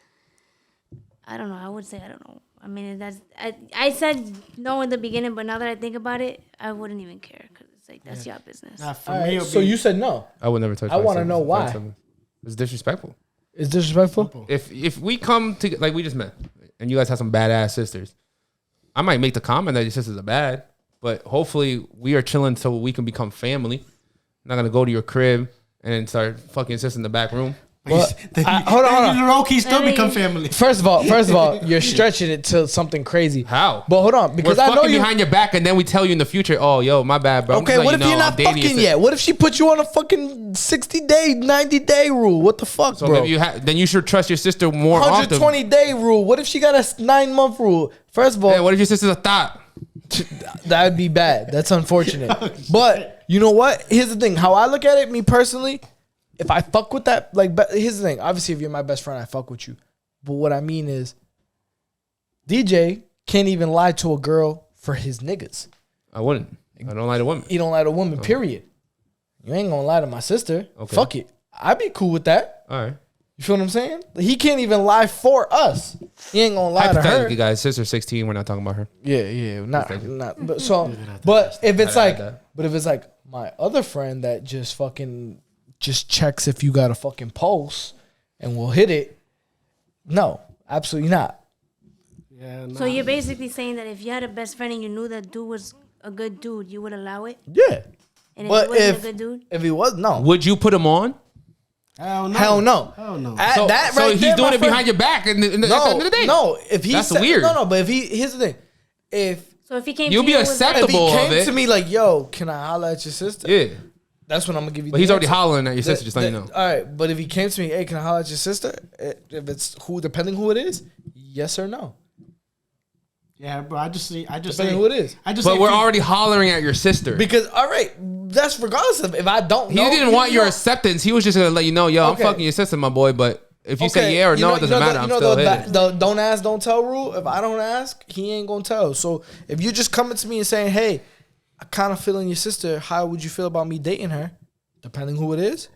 I don't know. I would say I don't know. I mean, I said no in the beginning, but now that I think about it, I wouldn't even care because it's like that's your business. Nah, for All me, right, it would so be- you said no. I would never touch. I my wanna sibling- know why. my sibling. It's disrespectful. Is disrespectful? If we come to like we just met, and you guys have some badass sisters, I might make the comment that your sisters are bad, but hopefully we are chilling so we can become family. I'm not gonna go to your crib and then start fucking sis in the back room. Well, then hold on, hold on. you low-key still I mean- become family. First of all, you're stretching it to something crazy. How? But hold on, because We're I know fucking you. behind your back, and then we tell you in the future, "Oh, yo, my bad, bro." I'm Okay, just what letting if you you're know not I'm dating your fucking sister. yet? What if she put you on a fucking 60-day, 90-day rule? What the fuck, So bro? if you then you should trust your sister more often. 120-day rule. What if she got a 9-month rule? First of all, Yeah, what if your sister's a thought? that would be bad. That's unfortunate. But you know what? Here's the thing. How I look at it, me personally, if I fuck with that, like, here's the thing. Obviously, if you're my best friend, I fuck with you. But what I mean is, DJ can't even lie to a girl for his niggas. I wouldn't. I don't lie to women. He don't lie to women, period. You ain't gonna lie to my sister. Okay. Fuck it. I'd be cool with that. All right. You feel what I'm saying? He can't even lie for us. He ain't gonna lie to her. Hypothetically, guys, sister's 16. We're not talking about her. Yeah, not. But so, but if it's I like, like that. but if it's like my other friend that just fucking just checks if you got a fucking pulse and will hit it, no, absolutely not. Yeah, So you're basically saying that if you had a best friend and you knew that dude was a good dude, you would allow it? Yeah, And But he wasn't if a good dude, if he was no, Would you put him on? Hell no. hell no. Hell no. At So, that so right he's there, doing my it friend- behind your back, and at the No, end of the day, no. If he That's said, weird. No, but if he here's the thing, if so if he came, You'll to be you with that- if acceptable. he Of came it. to me like, yo, can I holler at your sister? Yeah, That's when I'm gonna give you. but the he's already answer. hollering at your sister. Just let you know. All right, but if he came to me, hey, can I holler at your sister? If it's who, depending who it is, yes or no. Yeah, bro. I just Depending say who it is. I just. But say we're if you- already hollering at your sister. Because all right, that's regardless of if I don't. He know, didn't you want your know- acceptance. He was just gonna let you know, yo, Okay. I'm fucking your sister, my boy. But if you say Okay, yeah or no, know- it doesn't matter. I'm still hitting. the don't ask, don't tell rule. If I don't ask, he ain't gonna tell. So if you're just coming to me and saying, hey, I kind of feeling your sister, how would you feel about me dating her? Depending who it is,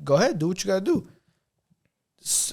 go ahead, do what you gotta do.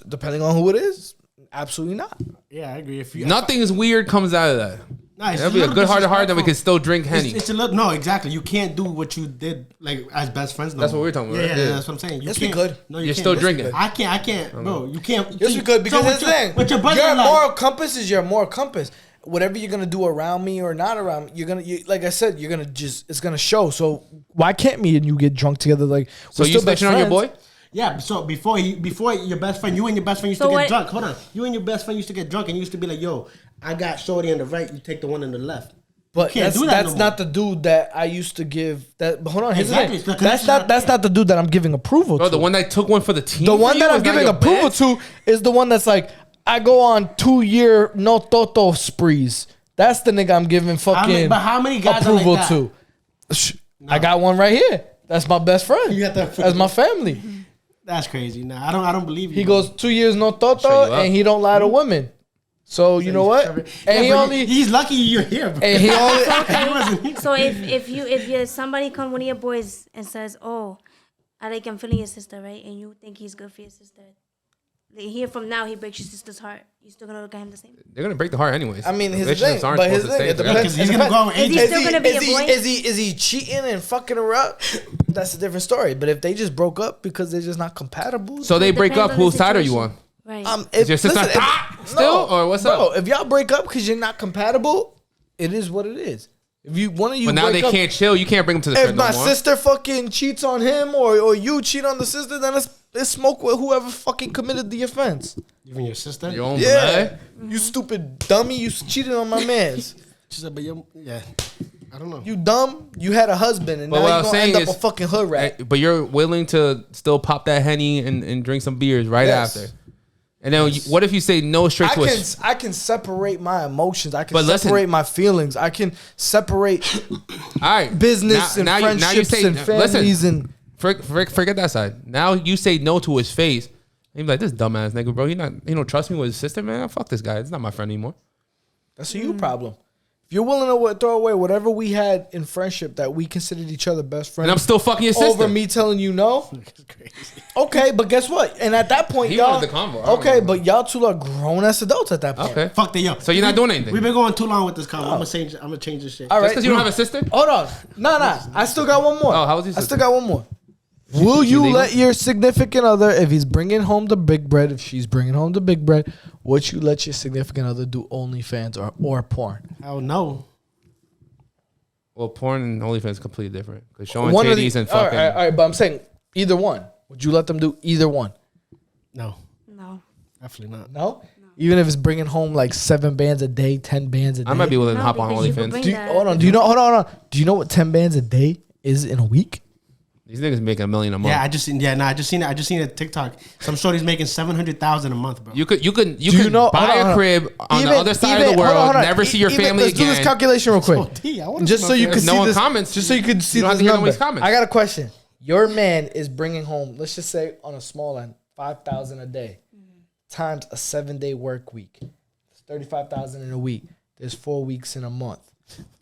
Depending on who it is, absolutely not. Yeah, I agree. If you Nothing is weird comes out of that. Nah, it's That'd be a little good heart to heart that we disrespectful. can still drink Henny. It's a little no, exactly. You can't do what you did like as best friends. No That's more. what we're talking about, Yeah, right? yeah, Yeah. that's what I'm saying. You Yes, we can't- could. No, you You're can't. still Yes, drinking. I can't, bro. You can't. Yes, we could, because with that's the thing. With your brother, your like, moral compass is your moral compass. Whatever you're gonna do around me or not around me, like I said, you're gonna it's gonna show. So why can't me and you get drunk together? Like, So we're you still best snitching on your friends. boy? yeah. So before your best friend, you and your best friend used So to get what- drunk. Hold on, you and your best friend used to get drunk and you used to be like, "Yo, I got shorty on the right. You take the one on the left." But Can't that's, do that that's no not the dude that I used to give that. But hold on, here's the Exactly. thing. The That's connection not not that's there. not the dude that I'm giving approval Bro, to. the one that took one for the team. The for one you that is I'm not giving your approval bitch? to is the one that's like, I go on 2-year no toto sprees. That's the nigga I'm giving fucking but how many guys are like approval that? to. I got one right here. That's my best friend. You got that- That's my family. That's crazy. Nah, I don't believe you. He bro. goes 2 years no Show you toto up. and he don't lie to women. So you know what? Yeah, And he but only he's lucky you're here, bro. and he only He wasn't here. So if you somebody come one of your boys and says, "Oh, I'm feeling your sister," right, and you think he's good for your sister, here from now he breaks your sister's heart. You still gonna look at him the same? They're gonna break the heart anyways. I mean, his Relationships thing, aren't but his supposed to thing, stay it together. depends. Because he's gonna go on Is he agents. still gonna be a boy? Is he cheating and fucking her up? That's a different story. But if they just broke up because they're just not compatible, So they It break depends up. on the Whose side are you situation. on? Right. if, your sister listen, hot still, or what's bro, up? if y'all break up because you're not compatible, it is what it is. If you one of you, But now break they up, can't chill. You can't bring them to the If crib no my more. sister fucking cheats on him or you cheat on the sister, then let's smoke with whoever fucking committed the offense. Even your sister. Your own Yeah, blood. you stupid dummy, you cheated on my man's. She said, but yeah, I don't know. You dumb. You had a husband, and But now what you I'm gonna saying end up is- a fucking hood rat. But you're willing to still pop that Henny and drink some beers right Yes. after. And then what if you say no straight to a I can separate my emotions. I can But listen- separate my feelings. I can separate all right business and friendships and families listen, and forget that side. Now you say no to his face. He's like, this dumbass nigga, bro. He don't trust me with his sister, man. Fuck this guy. It's not my friend anymore. that's a you problem. If you're willing to throw away whatever we had in friendship that we considered each other best friends, And I'm still fucking your sister. over me telling you no. Okay, but guess what? And at that point, He y'all. wanted the convo. I don't Okay, know. but y'all two are grown ass adults at that point. Okay. Fuck the yo. So you're not doing anything? We've been going too long with this convo. I'm gonna change this shit. All Just right. because you don't have a sister? Hold on. Nah. I still got one more. Oh, how was your I sister? still got one more. Will you legal? let your significant other, if he's bringing home the big bread, if she's bringing home the big bread, would you let your significant other do OnlyFans or porn? Hell no. Well, porn and OnlyFans is completely different. Because showing One of titties the- and all fucking. right, all right, but I'm saying either one. Would you let them do either one? No, No. definitely not. No? Even if it's bringing home like 7 bands a day, 10 bands a day. I might be willing to No, hop on because you could OnlyFans. bring Do you, that. hold on. Do you know? Hold on. Do you know what 10 bands a day is in a week? These niggas making $1 million a month. Yeah, I just seen a TikTok. Some shorty's making $700,000 a month, bro. You could Do buy you know- hold on, a hold on. crib on the Even- other side even- of the world, hold on. never see your Even- family let's do this again. calculation real quick. Oh, D, I wanna Just see so my you family. can No see one this. comments. Just so you can see You don't have this to hear number. nobody's comments. I got a question. Your man is bringing home, let's just say on a small end, 5,000 a day, times a 7-day work week. It's 35,000 in a week. There's 4 weeks in a month.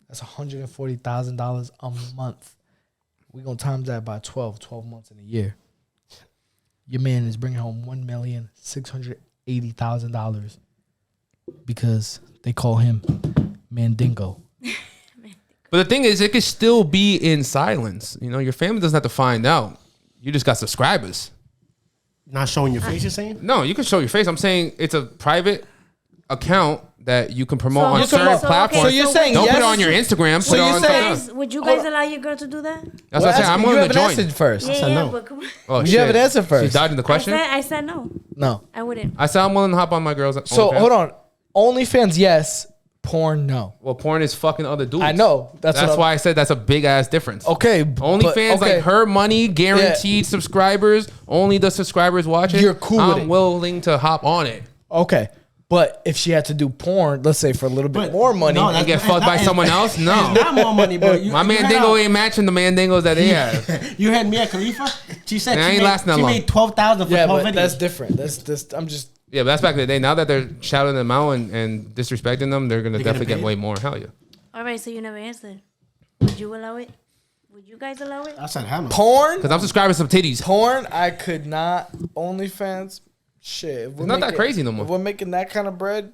That's $140,000 a month. We're gonna times that by 12 months in a year. Your man is bringing home $1,680,000 because they call him Mandingo. But the thing is, it could still be in silence. You know, your family doesn't have to find out. You just got subscribers. Not showing your face, you're saying? No, you can show your face. I'm saying it's a private account that you can promote So on you're certain talking about- platforms. So you're saying Don't yes? put it on your Instagram. So Put it you're on saying- something else. Would you guys allow your girl to do that? That's what I'm saying. I'm you willing to haven't join. answered first. Yeah, said yeah, no. but come on. Oh, You haven't shit. answered first. She's dodging the question. I said no. No. I wouldn't. I said I'm willing to hop on my girl's. So OnlyFans. hold on. OnlyFans, yes. Porn, no. Well, porn is fucking other dudes. I know. That's what why I said that's a big ass difference. Okay. OnlyFans, like her money, guaranteed subscribers. Only the subscribers watch it. You're cool with I'm it. willing to hop on it. Okay. But if she had to do porn, let's say for a little bit But more money, no, And that's- get it's fucked not- by it's- someone else? No. It's not more money, bro. My mandingo ain't matching the mandingos that they have. You had Mia Khalifa. She said Nah, she, ain't made, lasting that she long. made 12,000 for yeah, 12 but videos. that's different. That's I'm just Yeah, but that's back in the day. Now that they're shouting them out and disrespecting them, they're gonna They definitely getting get paid? way more. Hell yeah. All right, so you never answered. Would you allow it? Would you guys allow it? I said hell no. porn. Because I'm subscribing to some titties. Porn, I could not. OnlyFans, shit. If we're It's not that crazy no more. If we're making that kind of bread,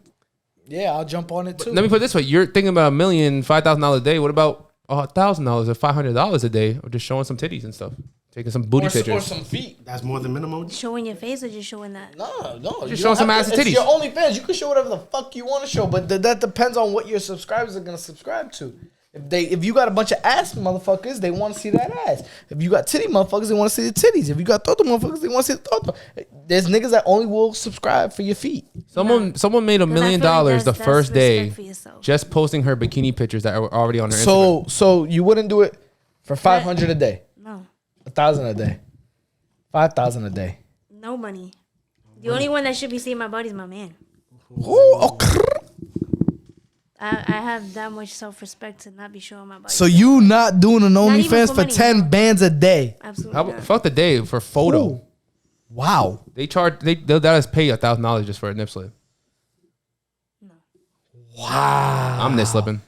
yeah, I'll jump on it too. Let me put it this way: you're thinking about $1 million, $5,000 a day. What about $1,000 or $500 a day, or just showing some titties and stuff, taking some booty or pictures? some feet. That's more than minimum. Showing your face or just showing that? No, you Just don't show some have ass to- and It's titties. your OnlyFans. You can show whatever the fuck you want to show, but that depends on what your subscribers are gonna subscribe to. If you got a bunch of ass motherfuckers, they want to see that ass. If you got titty motherfuckers, they want to see the titties. If you got toto motherfuckers, they want to see the toto. There's niggas that only will subscribe for your feet. Someone made $1 million that's- the that's first day respect for yourself. just posting her bikini pictures that were already on her Instagram. So you wouldn't do it for 500 a day, No, 1,000 a day, 5,000 a day. no money. The only one that should be seeing my body is my man. Ooh, okay. I have that much self-respect to not be showing my body. So you not doing an even OnlyFans for for money, 10 no. bands a day? Absolutely How not. about, fuck the day for photo. Ooh. Wow. They'll let us pay $1,000 just for a nip slip. Wow. I'm nip slipping.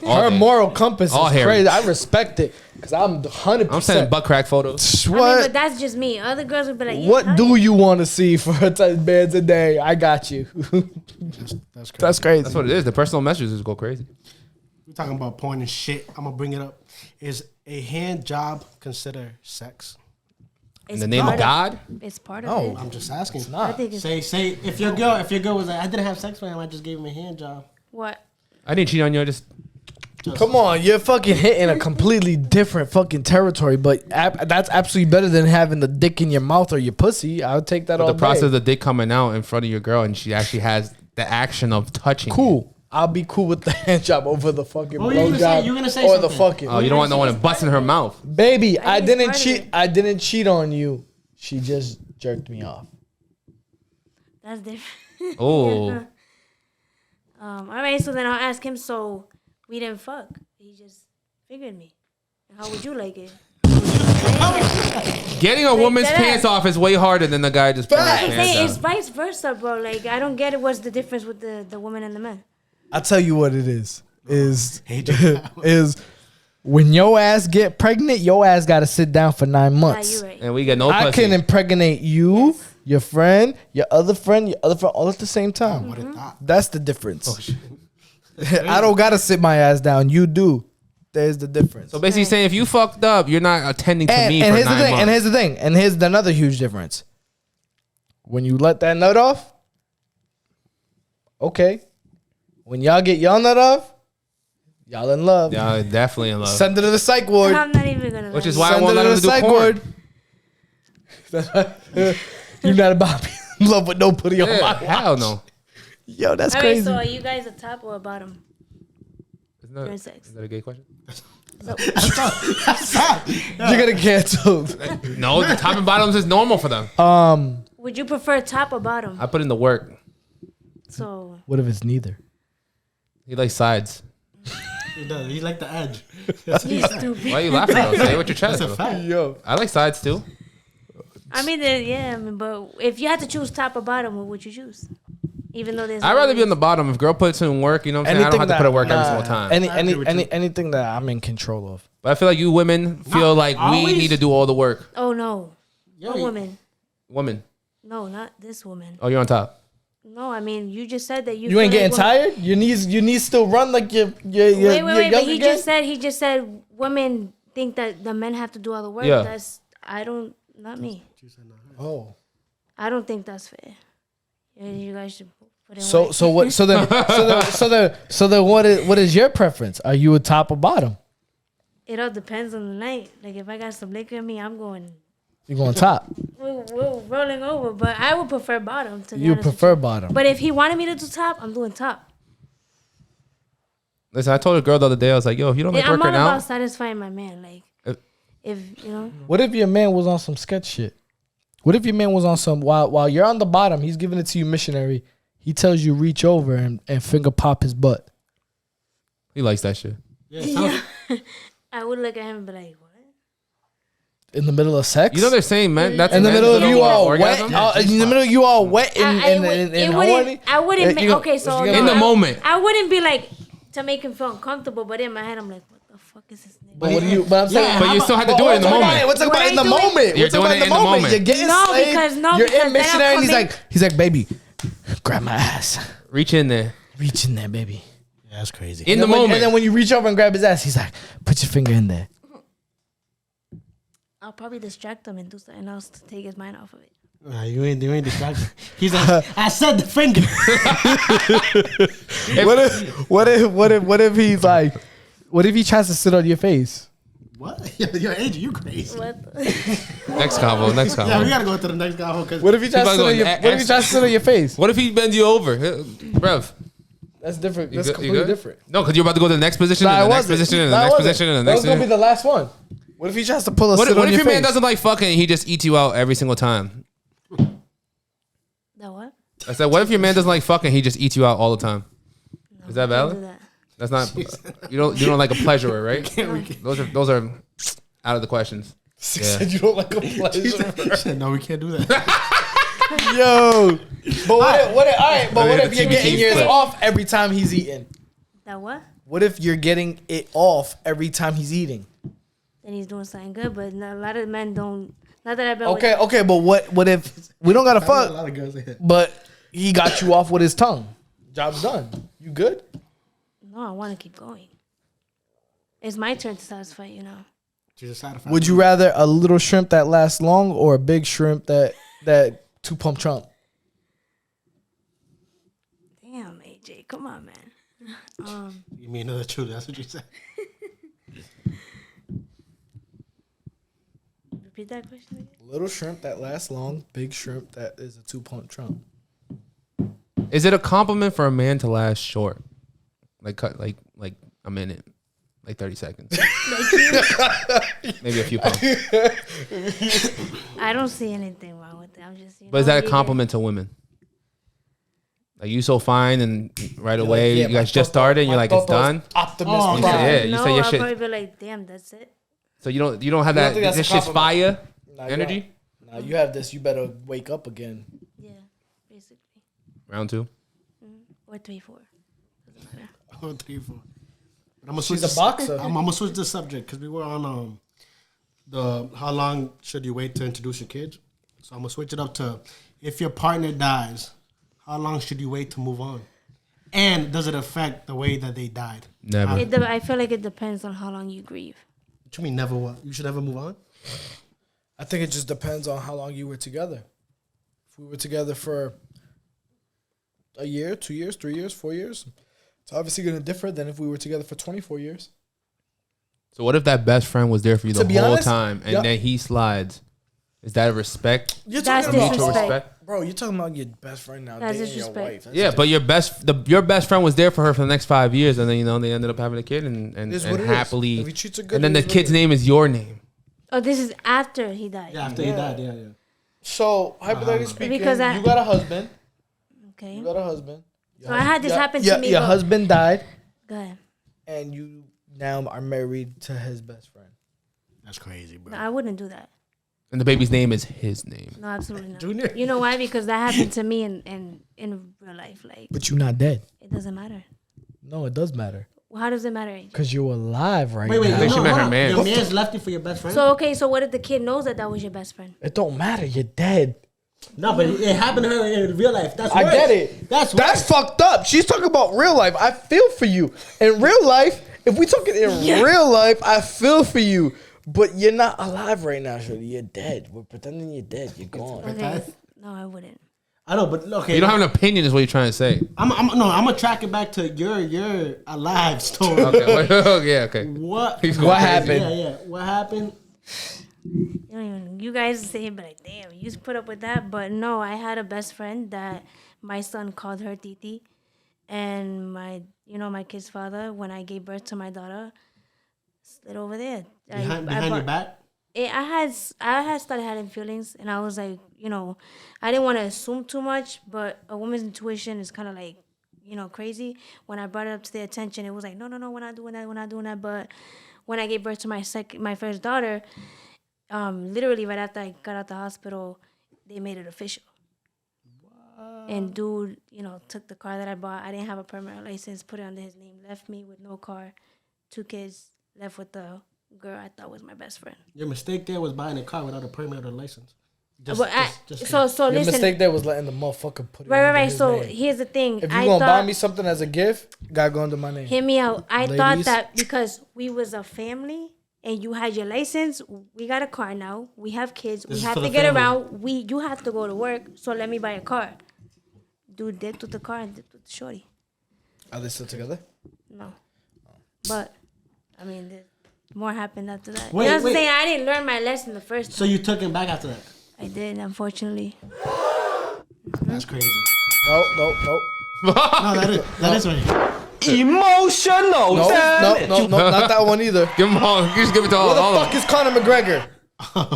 Her moral compass All is hairy. crazy. I respect it because I'm 100%. I'm sending butt crack photos. I mean, What? but that's just me. Other girls would be like, yeah, What hell do yeah. you want to see for 10 bands a day? I got you. That's crazy. That's crazy. That's what it is. The personal messages go crazy. We're talking about porn and shit. I'm gonna bring it up. Is a hand job consider sex? In It's the name part of God? It's part No. of it. I'm just asking. I think it's Say if your girl was like, I didn't have sex with him, I just gave him a hand job. what? I didn't cheat on you. I just Come on, you're fucking hitting a completely different fucking territory, but that's absolutely better than having the dick in your mouth or your pussy. I would take that all the process day. of the dick coming out in front of your girl and she actually has the action of touching. Cool. I'll be cool with the hand job over the fucking Oh, you're gonna say- blowjob you're gonna say or the something. fucking. Oh, you don't want no one busting her mouth. Baby, I I think it's didn't part of cheat. it. I didn't cheat on you. She just jerked me off. That's different. Oh. All right, so then I'll ask him. So we didn't fuck. He just figured me. How would you like it? Getting a woman's that pants off is way harder than the guy just pulling his Facts. I'm pants saying it's down. vice versa, bro. Like I don't get it. What's the difference with the woman and the man? I'll tell you what it is. Hey, Jay. Is when your ass get pregnant, your ass got to sit down for 9 Nah, months. you right. And we get no I pussy. can impregnate you, your friend, your other friend, all at the same time. What a thought. That's the difference. I don't gotta sit my ass down. You do. There's the difference. So basically saying if you fucked up, you're not attending to me and for here's 9 the thing. months. And here's the thing. And here's another huge difference. When you let that nut off, okay. When y'all get y'all nut off, y'all in love. Yeah, definitely in love. Send her to the psych ward. I'm not even gonna. Which lie. is why I Send won't her let to him the do psych porn. ward. You're not about to be in love with nobody on Yeah, my hell watch. no. Yo, that's All right, crazy. so are you guys a top or a bottom? Isn't that, During sex. is that a gay question? You're gonna cancel. No, the top and bottoms is normal for them. Would you prefer top or bottom? I put in the work. So What if it's neither? He likes sides. He does. He like the edge. you stupid. Why are you laughing though? Say it with your chest. That's a bro. fact. Yo, I like sides too. I mean, but if you had to choose top or bottom, what would you choose? Even though there's. I'd rather be on the bottom. If girl puts in work, you know what I'm saying? I don't have to put in work every single time. anything that I'm in control of. But I feel like you women feel like we always. need to do all the work. Oh no, Yo, no woman. Woman. No, not this woman. Oh, you're on top. No, I mean you just said that you. You ain't feel getting like tired? Your knees still run like your Wait. But younger he guy? just said women think that the men have to do all the work. Yeah. Not me. Oh. I don't think that's fair. You guys should But then So what? So then what is your preference? Are you a top or bottom? it all depends on the night. Like if I got some liquor in me, I'm going. You going top? We're rolling over, but I would prefer bottom. To be You honest with prefer bottom? But if he wanted me to do top, I'm doing top. Listen, I told a girl the other day, I was like, yo, if you don't like I'm all working about out, satisfying my man. Like if you know. What if your man was on some sketch shit? What if your man was on some while you're on the bottom, he's giving it to you missionary. He tells you reach over and finger pop his butt. he likes that shit. Yeah, I would look at him and be like, what? In the middle of sex? You know they're saying, man, that's in the men's middle of little you all wet. orgasm. In the middle of you all wet and it horny. wouldn't. I wouldn't. You go- Okay, so you In the moment. I wouldn't be like to make him feel uncomfortable, but in my head, I'm like, what the fuck is this nigga? But what do you? But I'm saying, But you still have to do it in the moment. What's about What in the I do it- moment? You're What's about doing it in the moment. You're getting No, slayed. because- no, You're because in then I'll missionary, and come he's like, baby, grab my ass, Reach in there. reach in there, baby. Yeah, that's crazy. In the And then moment. when you reach over and grab his ass, he's like, put your finger in there. I'll probably distract him and do something else to take his mind off of it. Nah, you ain't distracted. He's like, I said the finger. What if he's like, what if he tries to sit on your face? What? Your age, you crazy. What? Next combo. Next Yeah, we combo. gotta go to the next guy because What if he tries to about sit on going your? a- What if he tries to sit on your face? What if he bends you over? Bruv. That's different. You That's good- you completely good? different. No, because you're about to go to the next position, Nah, and it the next wasn't. position, and the Nah, it next wasn't. position, and the That next was gonna be position. the last one. What if he tries to pull a What sit on if your your man face? doesn't like fucking and he just eats you out every single time? That what? I said, what if your man doesn't like fucking, he just eats you out all the time? Is that Don't do valid? that. That's not. You don't like a pleasurer, right? Those are out of the questions. Yeah. Said you don't like a pleasure. He said, no, we can't do that. Yo, but what if, all right, but what Okay, if you're the getting cheese yours clip. off every time he's eating? That what? What if you're getting it off every time he's eating? Then he's doing something good, but a lot of men don't. Not that I've been. Okay, but what if we don't gotta A fuck, lot of girls in here. but he got you off with his tongue? Job's done. You good? No, I want to keep going. It's my turn to satisfy you now. She's satisfied. Would you rather a little shrimp that lasts long or a big shrimp that two pump Trump? Damn, AJ, come on, man. You mean another truth? That's what you said. Repeat that question again. Little shrimp that lasts long, big shrimp that is a 2-pump Trump. Is it a compliment for a man to last short? Like cut like a minute, like 30 seconds, maybe a few pumps. I don't see anything wrong with that. I'm just. But is that a compliment to women? Like you so fine and right away you guys just started and you're like it's done. Optimus Oh, You Prime. say, yeah, you no, say your I'll shit. probably be like, damn, that's it. So you don't have don't that. think that's This a shit's compliment. fire Nah, you energy. Nah, you have this. You better wake up again. Yeah, basically. Round 2. Or 3, 4. Doesn't matter. 1, 3, 4. But I'm gonna She's switch a boxer. I'm gonna switch the subject because we were on the how long should you wait to introduce your kids. So I'm gonna switch it up to if your partner dies, how long should you wait to move on? And does it affect the way that they died? Never. I feel like it depends on how long you grieve. What you mean never? What? You should never move on. I think it just depends on how long you were together. If we were together for a year, 2 years, 3 years, 4 years, it's obviously going to differ than if we were together for 24 years. So what if that best friend was there for you To the be whole honest, time and yeah. then he slides? Is that a respect? You're That's talking about disrespect. Respect? bro. You're talking about your best friend now That's dating your disrespect. wife. That's Yeah, but your best friend was there for her for the next 5 years, and then they ended up having a kid and is what it is. happily. If he treats her good, And then it the is what kid's it is. name is your name. Oh, this is after he died. Yeah, after he died. Yeah, yeah. So hypothetically speaking, Because you got a husband. Okay. You got a husband. So I had this happen to me. Your but- husband died, Go ahead. and you now are married to his best friend. That's crazy, bro. No, I wouldn't do that. And the baby's name is his name. No, absolutely not. Junior. You know why? Because that happened to me in real life. Like, But you're not dead. it doesn't matter. No, it does matter Well, how does it matter? because you're alive right Wait, now. think she met her hold on. man. Your man's left you for your best friend. So, okay, so what if the kid knows that was your best friend? It don't matter. You're dead. no, but it happened to her in real life. That's I worse. get it. That's That's worse. fucked up. She's talking about real life. I feel for you. In real life, if we talking in real life, I feel for you. But you're not alive right now, Shorty. You're dead. We're pretending you're dead. You're gone. Okay. No, I wouldn't. I know, but okay. You don't have an opinion, is what you're trying to say. I'm gonna track it back to your alive story. Okay. Okay. What happened? Yeah. What happened? You guys say, but like, damn, you just put up with that. But no, I had a best friend that my son called her Titi, and my kid's father, when I gave birth to my daughter, slid over there Behind your back. I had started having feelings, and I was like, I didn't want to assume too much, but a woman's intuition is kind of like, crazy. When I brought it up to their attention, it was like, no, we're not doing that. But when I gave birth to my first daughter, literally right after I got out the hospital, they made it official. And dude, took the car that I bought. I didn't have a permanent license, put it under his name, left me with no car, 2 kids, left with the girl I thought was my best friend. Your mistake there was buying a car without a permit or license. So Your listen. mistake there was letting the motherfucker put it Right. under his So name. here's the thing. If you gonna buy me something as a gift, gotta go under my name. Hear me out. I thought Ladies. that because we was a family and you had your license, we got a car now. We have kids. This We is have for to the get family. around. You have to go to work. So let me buy a car. Dude dipped with the car and dipped with the shorty. Are they still together? No. But, I mean, more happened after that. Wait, you know what wait. I'm saying? I didn't learn my lesson the first time. So you took him back after that. I did, unfortunately. That's crazy. No. No, that is right. Emotional. No, not that one either. Give them all. You just give it to all. Where the all fuck is Conor McGregor?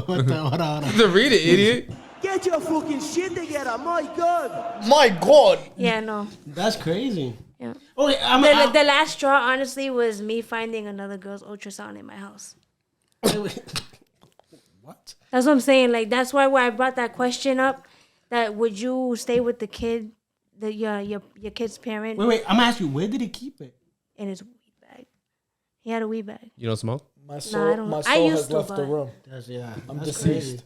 What the? Hold on. Just read it, idiot. Get your fucking shit together, my God. My God. Yeah, no. That's crazy. Yeah. Okay, The last straw, honestly, was me finding another girl's ultrasound in my house. What? That's what I'm saying. Like, that's why I brought that question up. That would you stay with the kid, your kid's parent, Wait. I'm gonna ask you, where did he keep it? in his weed bag? He had a weed bag. You don't smoke? My I soul, don't- my I soul used has to, left the but- room. I'm deceased. Crazy.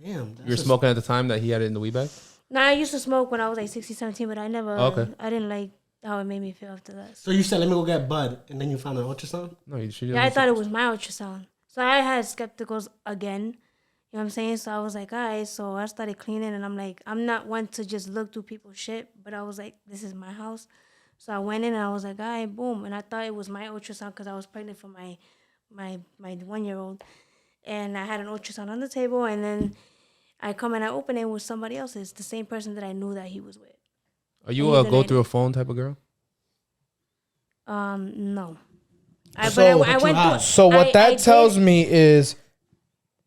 Damn. You were smoking at the time that he had it in the weed bag? No, I used to smoke when I was like 16, 17, but I never. Okay. I didn't like how it made me feel after that. So you said, let me go get bud, and then you found an ultrasound? No, you should. Yeah, I thought it was my ultrasound. So I had skepticals again. You know what I'm saying? So I was like, all right. So I started cleaning, and I'm like, I'm not one to just look through people's shit, but I was like, this is my house. So I went in, and I was like, all right, boom. And I thought it was my ultrasound because I was pregnant for my 1-year-old. And I had an ultrasound on the table, and then I come and I open it with somebody else's, the same person that I knew that he was with. Are you a go through a phone type of girl? No. So what that I tells did- me is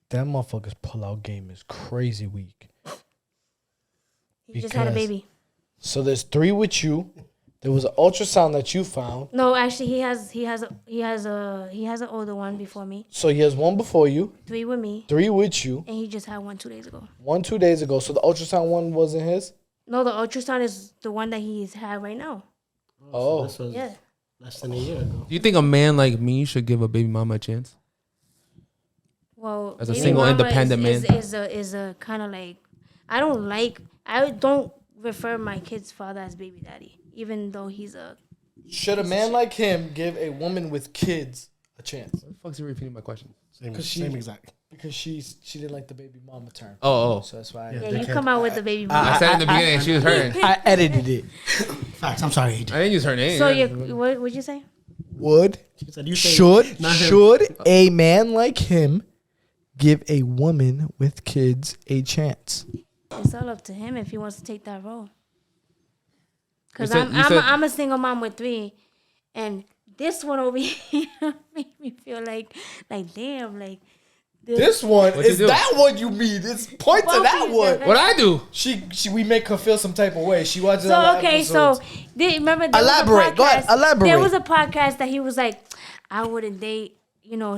that motherfucker's pull-out game is crazy weak. He just had a because- baby. So there's 3 with you. There was an ultrasound that you found. No, actually, he has an older one before me. So he has 1 before you, 3 with me, 3 with you, and he just had 1 2 days ago. 1 2 days ago. So the ultrasound one wasn't his. No, the ultrasound is the one that he's had right now. Oh, This was Yeah. less than a year ago. Do you think a man like me should give a baby mama a chance? Well, As a baby single, mama independent man. is a kind of like I don't refer my kid's father as baby daddy, even though he's a. should a man like him give a woman with kids a chance? What the fuck's he repeating my question? Same exact. Because she didn't like the baby mama term. Oh. So that's why. Yeah, you come out with the baby mama. I said in the beginning she was hurting. I edited it. Facts. I'm sorry, I AJ. didn't use her name. So what would you say? Would She said, you say not him. should a man like him give a woman with kids a chance? It's all up to him if he wants to take that role. Because You said- I'm a single mom with 3, and this one over here made me feel like damn, like This one What'd you is do? that one you mean? It's point to Well, that please, one. yeah, What I do? She we make her feel some type of way. She watches. So our okay, episodes. so remember there Elaborate. Was a podcast, Go ahead, elaborate. There was a podcast that he was like, I wouldn't date,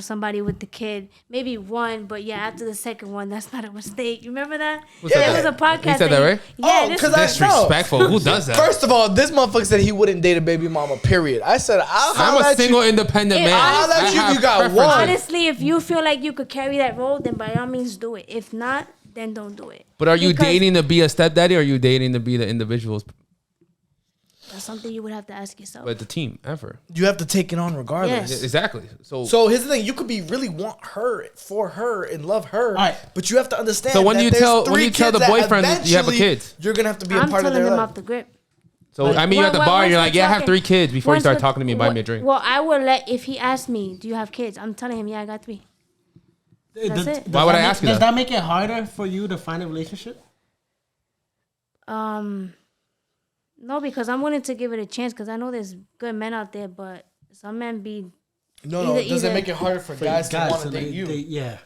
somebody with the kid, maybe 1, but yeah, after the second one, that's not a mistake. You remember that? What's There that? was a podcast. He said that, right? Yeah, Oh, this 'cause I- Disrespectful. Who does that? First of all, this motherfucker said he wouldn't date a baby mama. Period. I said I'll I'm holler a at single you. independent Yeah, man. I'll let I you- have you got preferences. one. honestly, if you feel like you could carry that role, then by all means do it. If not, then don't do it. But are you Because- dating to be a stepdaddy or are you dating to be the individual's? That's something you would have to ask yourself. But the team effort. You have to take it on regardless. Yes. Exactly. So here's the thing: you could be really want her for her and love her, Right. but you have to understand. So when that you there's tell- three when you tell the kids that boyfriend that you have a eventually kid. you're gonna have to be a I'm part of telling their him life. off the grip. So I meet you at the bar, and you're like, yeah, I have 3 kids before you Once start we're- talking to me and buy me a drink. Well, I would let, if he asked me, do you have kids? I'm telling him, yeah, I got 3. That's it. Why would I ask you Does that? that make it harder for you to find a relationship? No, because I'm willing to give it a chance because I know there's good men out there, but some men be No, Either- does it either- make it harder for guys to want to so date they- you? yeah.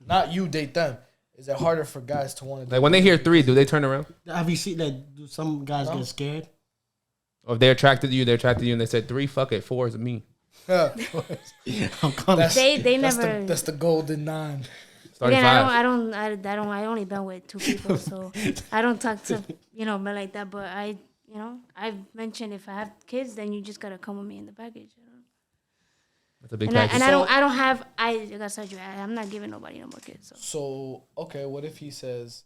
Not you date them. Is it harder for guys to want to date? Like when they hear 3, do they turn around? Have you seen that? Do some guys get scared? Or if they're attracted to you, and they said 3, fuck it, 4 is me. Yeah. I'm calling. That's, they that's never. that's the golden 9. Starting Again, 5. I only been with 2 people, so I don't talk to men like that. But I've mentioned if I have kids, then you just gotta come with me in the package. That's a big And I, package. and I don't have. I got surgery. I'm not giving nobody no more kids. So. So, okay, what if he says,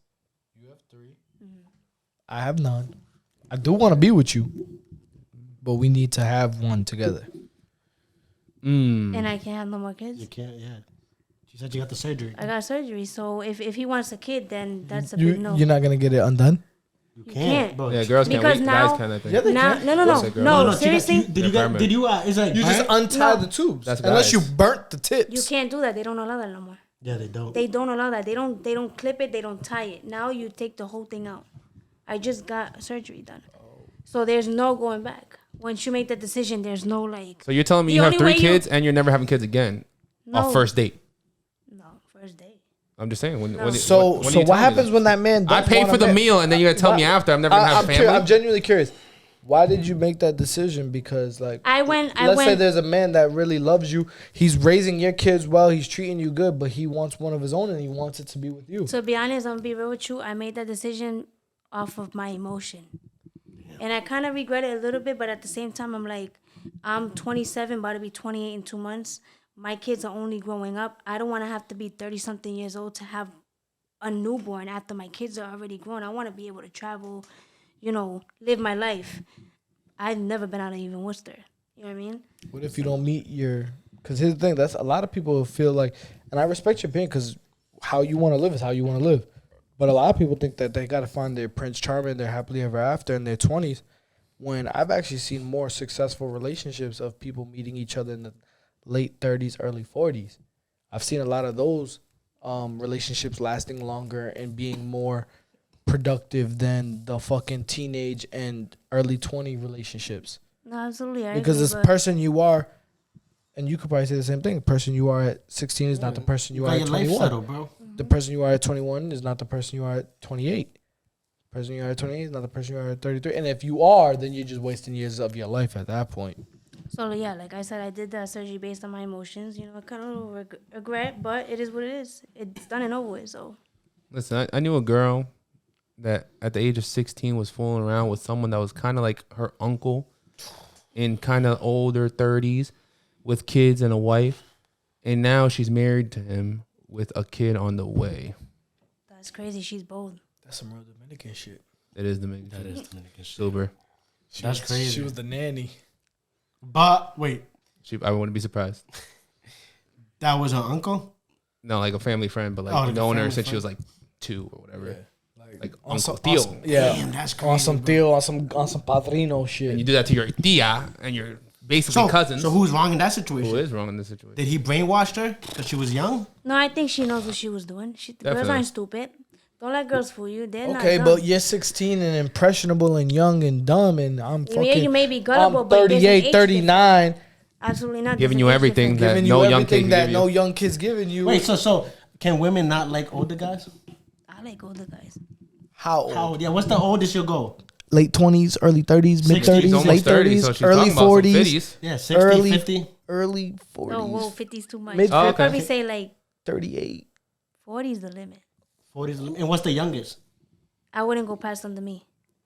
you have 3, I have none. I do want to be with you, but we need to have one together. And I can't have no more kids. You can't. Yeah. She said you got the surgery. I got surgery, so if he wants a kid, then that's a You, big no. You're not going to get it undone? You can't. bro. Yeah, girls can't Because wait. now- Guys can, I think. Yeah, they Now, can. no, What's that, girl? no, No, seriously, Did you They're get? Did you? Is it? You just burnt? untie No. the tubes. That's Unless guys. you burnt the tips. you can't do that. They don't allow that no more. Yeah, they don't. They don't allow that. They don't clip it. They don't tie it. Now you take the whole thing out. I just got surgery done, so there's no going back. Once you make the decision, there's no like. So you're telling me The you have only 3 way you- kids and you're never having kids again? No. Off first date. No, first date. I'm just saying. When So, are you so telling what me happens this? when that man? I don't paid want for a the man? meal and then you're gonna tell me after I'm never gonna have a family? I'm genuinely curious. Why did you make that decision? Because like, let's say there's a man that really loves you. He's raising your kids well. He's treating you good, but he wants one of his own and he wants it to be with you. To be honest, I'm gonna be real with you. I made that decision off of my emotion, and I kind of regret it a little bit. But at the same time, I'm like, I'm 27, about to be 28 in 2 months. My kids are only growing up. I don't want to have to be 30-something years old to have a newborn after my kids are already grown. I want to be able to travel, live my life. I've never been out of even Worcester. You know what I mean? What if you don't meet your? Because here's the thing. That's a lot of people feel like, and I respect your opinion because how you want to live is how you want to live. But a lot of people think that they got to find their Prince Charming, their happily ever after in their 20s. When I've actually seen more successful relationships of people meeting each other in the late 30s, early 40s. I've seen a lot of those relationships lasting longer and being more productive than the fucking teenage and early 20 relationships. No, absolutely. I Because agree, this but person you are, and you could probably say the same thing, the person you are at 16 is not the person you got are at your life 21. settled, bro. The person you are at 21 is not the person you are at 28. The person you are at 28 is not the person you are at 33. And if you are, then you're just wasting years of your life at that point. So yeah, like I said, I did that surgery based on my emotions. I kind of regret, but it is what it is. It's done and over with. So Listen, I knew a girl that at the age of 16 was fooling around with someone that was kind of like her uncle in kind of older 30s with kids and a wife. And now she's married to him with a kid on the way. that's crazy. She's bold. That's some real Dominican shit. It is Dominican. That is Dominican shit. Silver. That's crazy. She was the nanny. But wait, I wouldn't be surprised. that was her uncle. No, like a family friend, but like Oh, like a known her family since she friend. was like 2 or whatever. Like on Uncle some, Theo. yeah. Damn, that's On crazy. some bro. Theo, on some padrino shit. And you do that to your tia and your basically cousins. So who's wrong in that situation? Who is wrong in this situation? Did he brainwash her because she was young? No, I think she knows what she was doing. Girls Definitely. aren't stupid. Don't let girls fool you. They're Okay, not dumb. but you're 16 and impressionable and young and dumb, and I'm fucking. Yeah, you may be gullible, I'm but there's an 38, age 39, Absolutely not. Giving There's you an age everything difference. that giving no you young kid everything can that give no you. young kids giving you. Wait, so can women not like older guys? I like older guys. how old? How old? Yeah, what's the oldest you'll go? Late 20s, early 30s, mid 60s, 30s, She's almost late 30, 30s, so she's early talking about some 40s, 50s. Yeah, 60, early 50. early 40s, No, whoa, 50's too much. Mid- Oh, I'd okay. probably say like 38. 40's the limit. 40s. And what's the youngest? I wouldn't go past under me.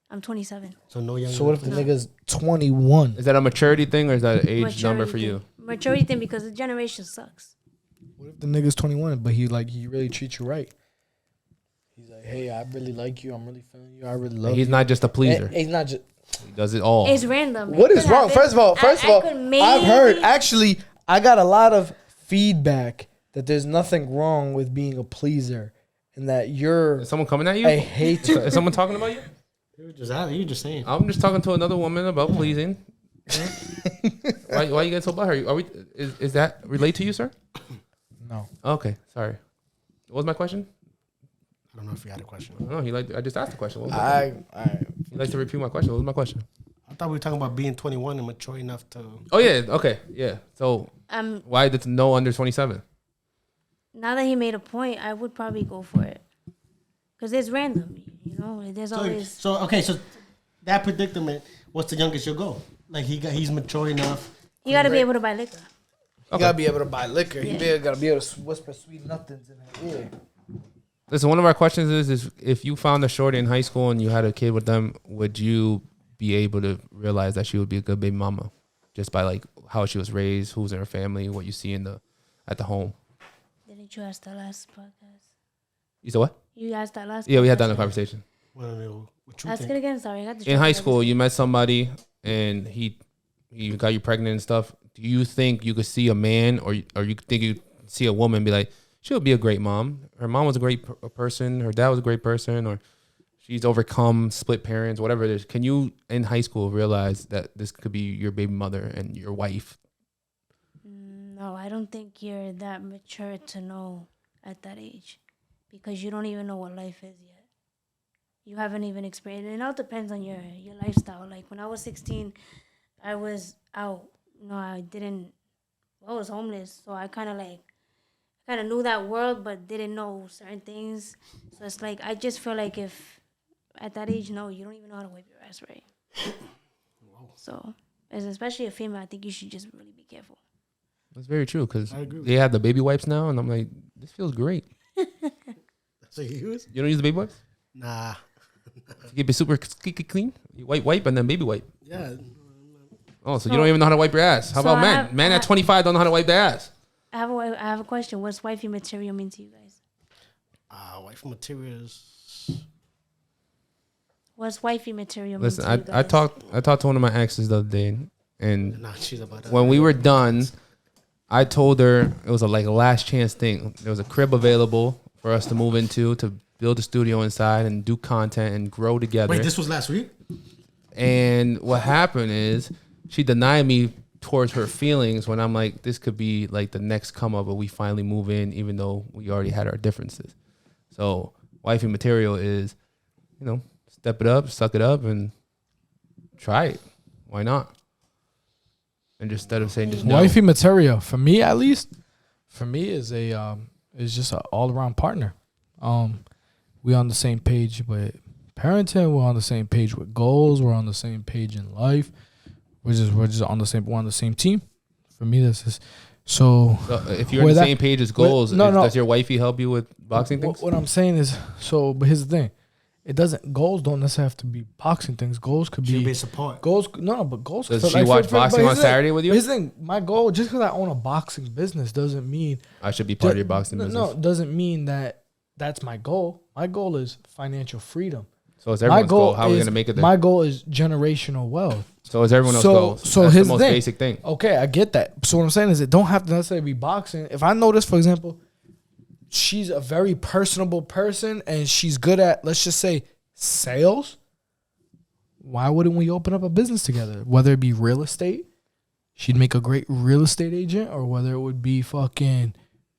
I'm 27. So no younger. So what if the nigga's 21? Is that a maturity thing or is that an age Maturity number for thing. you? Maturity thing because the generation sucks. What if the nigga's 21, but he really treats you right? He's like, hey, I really like you. I'm really feeling you. I really love He's you. not just a pleaser. And he's not just. He does it all. It's random. What It is could wrong? happen. First of all, could I've heard maybe- actually I got a lot of feedback that there's nothing wrong with being a pleaser and that you're Is someone coming at you? a hater. Is someone talking about you? You were just saying. I'm just talking to another woman about pleasing. Why you get so butthurt? Are we? Is that relate to you, sir? No. Okay, sorry. What was my question? I don't know if you had a question. No, I just asked the question. What was my question? He likes to repeat my question. What was my question? I thought we were talking about being 21 and mature enough to. Oh yeah, okay, yeah. So why did no under 27? Now that he made a point, I would probably go for it. Because it's random, you know? There's always... So that predicament, what's the youngest you'll go? Like he's mature enough. You got to be able to buy liquor. You gotta be able to buy liquor. You gotta be able to whisper sweet nothings in her ear. Listen, one of our questions is if you found a shorty in high school and you had a kid with them, would you be able to realize that she would be a good baby mama just by like how she was raised, who's in her family, what you see at the home? Didn't you ask that last podcast? You said what? You asked that last Yeah, we had that in podcast. the conversation. What you Ask think? it again. Sorry, I got In distracted. high school, you met somebody and he got you pregnant and stuff. Do you think you could see a man or you think you see a woman and be like, she'll be a great mom. Her mom was a great person. Her dad was a great person, or she's overcome split parents, whatever it is. Can you in high school realize that this could be your baby mother and your wife? No, I don't think you're that mature to know at that age, because you don't even know what life is yet. You haven't even experienced it. It all depends on your lifestyle. Like when I was 16, I was out. I was homeless. So I kind of knew that world, but didn't know certain things. So it's like, I just feel like if at that age, no, you don't even know how to wipe your ass right. So, as especially a female, I think you should just really be careful. That's very true because I agree with they have the baby wipes now, and I'm like, this feels great. So you use? You don't use the baby wipes? Nah. You keep it super squeaky clean. You wipe and then baby wipe. Yeah. Oh, so you don't even know how to wipe your ass. How So about I men? have- Men at 25 don't know how to wipe their ass. I have a question. What's wifey material mean to you guys? Wife materials. What's wifey material Listen, mean to you I guys? talked to one of my exes the other day, and Nah, she's about that. when we were done, I told her it was a last chance thing. There was a crib available for us to move into to build a studio inside and do content and grow together. Wait, this was last week? And what happened is she denied me towards her feelings when I'm like, this could be like the next come up, but we finally move in, even though we already had our differences. So wifey material is, step it up, suck it up, and try it. Why not? And just instead of saying just no. Wifey material for me, at least, is just an all around partner. We on the same page with parenting. We're on the same page with goals. We're on the same page in life. We're just on the same team. For me, this is so. So if you're on the same page as goals, no. does your wifey help you with boxing things? What I'm saying is, but here's the thing. Goals don't necessarily have to be boxing things. Goals could She'll be be support. goals. No, but goals. Does she watch boxing on Saturday with you? Here's the thing. My goal, just because I own a boxing business, doesn't mean I should be part of your boxing business. No, doesn't mean that that's my goal. My goal is financial freedom. So it's everyone's goal. How are we going to make it there? My goal is generational wealth. So it's everyone else's goal. So That's here's the most thing. basic thing. Okay, I get that. So what I'm saying is it don't have to necessarily be boxing. If I notice, for example, she's a very personable person and she's good at, let's just say, sales, why wouldn't we open up a business together? Whether it be real estate, she'd make a great real estate agent, or whether it would be fucking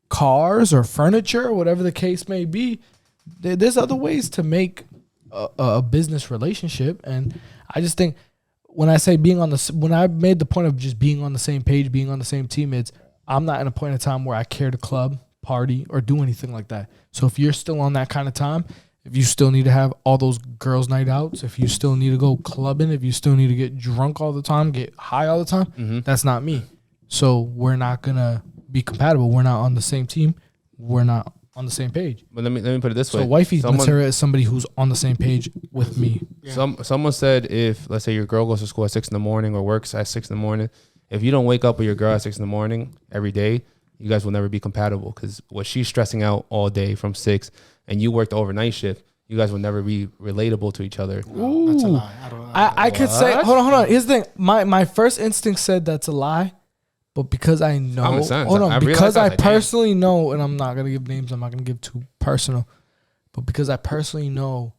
cars or furniture, whatever the case may be. There's other ways to make a business relationship. And I just think when I say when I made the point of just being on the same page, being on the same team, it's I'm not in a point in time where I care to club, party, or do anything like that. So if you're still on that kind of time, if you still need to have all those girls' night outs, if you still need to go clubbing, if you still need to get drunk all the time, get high all the time, that's not me. So we're not going to be compatible. We're not on the same team. We're not on the same page. But let me put it this way. So wifey material is somebody who's on the same page with me. Someone said if, let's say, your girl goes to school at 6 a.m. or works at 6 a.m, if you don't wake up with your girl at 6 a.m. every day, you guys will never be compatible, because what she's stressing out all day from 6 and you work the overnight shift, you guys will never be relatable to each other. No, that's a lie. I could say, hold on. Here's the thing. My first instinct said that's a lie, but because I know, Common sense. hold on, I realized because that, I like, damn. personally know, and I'm not gonna give names. I'm not gonna give too personal, but because I personally know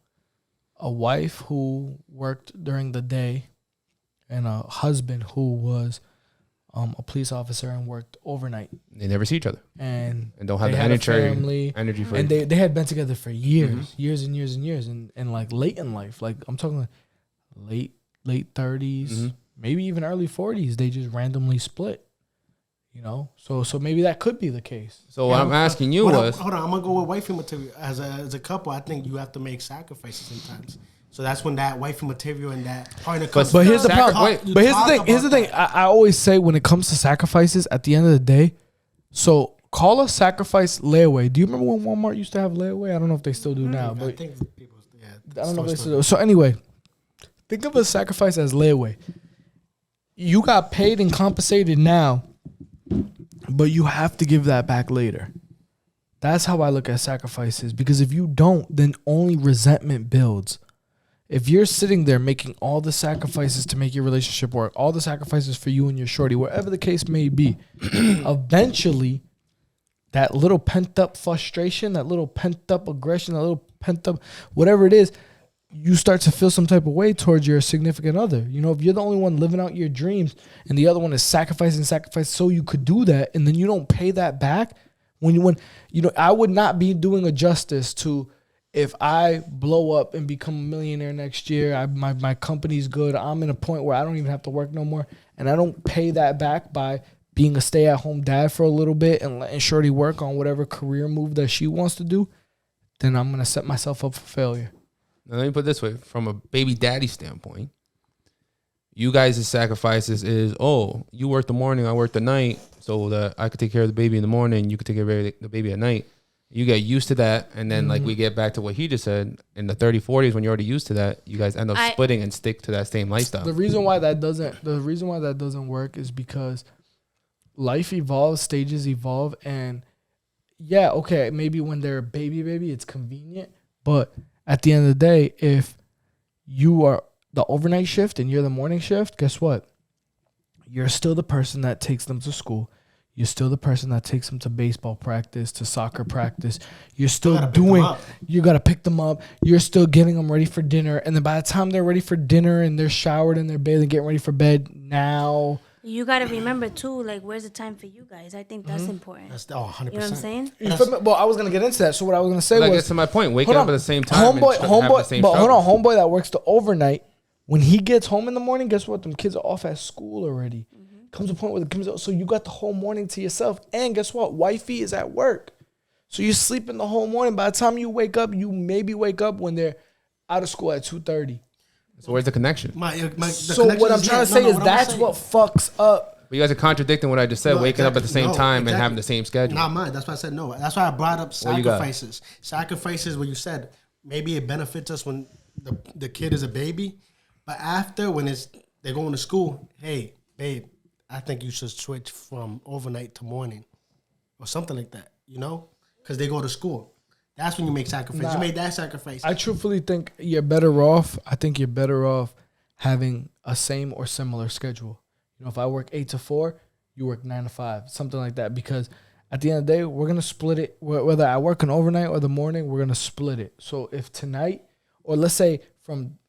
a wife who worked during the day and a husband who was a police officer and worked overnight, They never see each other and and don't have they the had a energy for and it. they had been together for years, years and years and years, and like late in life, like I'm talking like late 30s, maybe even early 40s, they just randomly split. You know, so maybe that could be the case. So what I'm asking you hold was, on, I'm gonna go with wifey material. As a couple, I think you have to make sacrifices sometimes. So that's when that wifey material and that partner comes. But here's the Sacri- problem. wait, But here's the thing. Here's the thing. I always say when it comes to sacrifices, at the end of the day, so call a sacrifice layaway. Do you remember when Walmart used to have layaway? I don't know if they still do now, I but think people, I don't know if they still do. So anyway, think of a sacrifice as layaway. You got paid and compensated now, but you have to give that back later. That's how I look at sacrifices, because if you don't, then only resentment builds. If you're sitting there making all the sacrifices to make your relationship work, all the sacrifices for you and your shorty, wherever the case may be, eventually that little pent up frustration, that little pent up aggression, that little pent up whatever it is, you start to feel some type of way towards your significant other. You know, if you're the only one living out your dreams and the other one is sacrificing so you could do that, and then you don't pay that back, when I would not be doing a justice to, if I blow up and become a millionaire next year, my company's good, I'm in a point where I don't even have to work no more, and I don't pay that back by being a stay-at-home dad for a little bit and letting Shorty work on whatever career move that she wants to do, then I'm going to set myself up for failure. now let me put it this way, from a baby daddy standpoint, you guys' sacrifices is, oh, you work the morning, I work the night, so that I could take care of the baby in the morning, you could take care of the baby at night. You get used to that, and then like we get back to what he just said, in the 30s, 40s, when you're already used to that, you guys end up splitting and stick to that same lifestyle. The reason why that doesn't work is because life evolves, stages evolve, and yeah, okay, maybe when they're baby, it's convenient, but at the end of the day, if you are the overnight shift and you're the morning shift, guess what? You're still the person that takes them to school. You're still the person that takes them to baseball practice, to soccer practice. You're still you got to pick them up. You're still getting them ready for dinner. And then by the time they're ready for dinner and they're showered and they're bathed and getting ready for bed, now. You got to remember, too, like, where's the time for you guys? I think that's important. That's 100%. You know what I'm saying? Well, I was going to get into that. So what I was going to say That was. gets to my point. Waking up at the same time and Homeboy, having the same but hold on. struggles. Homeboy that works the overnight, when he gets home in the morning, guess what? Them kids are off at school already. Comes a point where it comes out, so you got the whole morning to yourself. And guess what? Wifey is at work. So you're sleeping the whole morning. By the time you wake up, you maybe wake up when they're out of school at 2:30. So where's the connection? So what I'm trying to say is that's what fucks up. But you guys are contradicting what I just said, No, waking up at the exactly. same No, time exactly. and having the same schedule. Not mine. That's why I said no. That's why I brought up What you got? sacrifices. Sacrifices where you said maybe it benefits us when the kid is a baby, but after when they're going to school, hey, babe, I think you should switch from overnight to morning or something like that, you know? Because they go to school. That's when you make sacrifice. Nah. You made that sacrifice. I truthfully think you're better off. I think you're better off having a same or similar schedule. You know, if I work 8 to 4, you work 9 to 5, something like that. Because at the end of the day, we're gonna split it. Whether I work an overnight or the morning, we're gonna split it. So if tonight, or let's say from,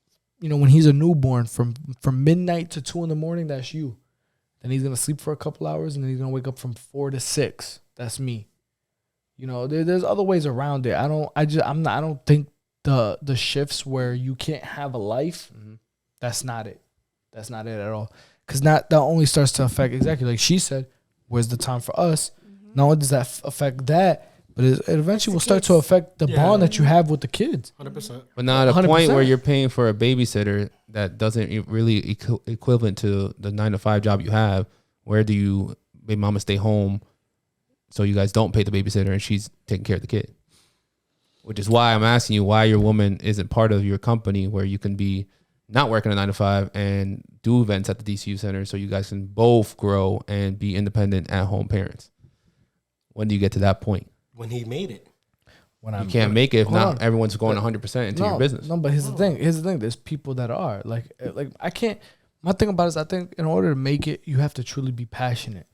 when he's a newborn, from midnight to 2 in the morning, that's you. Then he's gonna sleep for a couple hours, and then he's gonna wake up from 4 to 6. That's me. There's other ways around it. I don't think the shifts where you can't have a life. That's not it. That's not it at all. Because that only starts to affect, exactly like she said, where's the time for us? Not only does that affect that, but it eventually will start to affect the bond that you have with the kids. 100%. But not at a 100%. point where you're paying for a babysitter that doesn't really equivalent to the 9 to 5 job you have. Where do you make mama stay home so you guys don't pay the babysitter and she's taking care of the kid? Which is why I'm asking you why your woman isn't part of your company where you can be not working a 9 to 5 and do events at the DCU Center so you guys can both grow and be independent at home parents. When do you get to that point? When he made it. when You can't make it if Hold not on. everyone's going 100% into your business. No, but here's the thing. Here's the thing. There's people that are like I can't. My thing about it is I think in order to make it, you have to truly be passionate.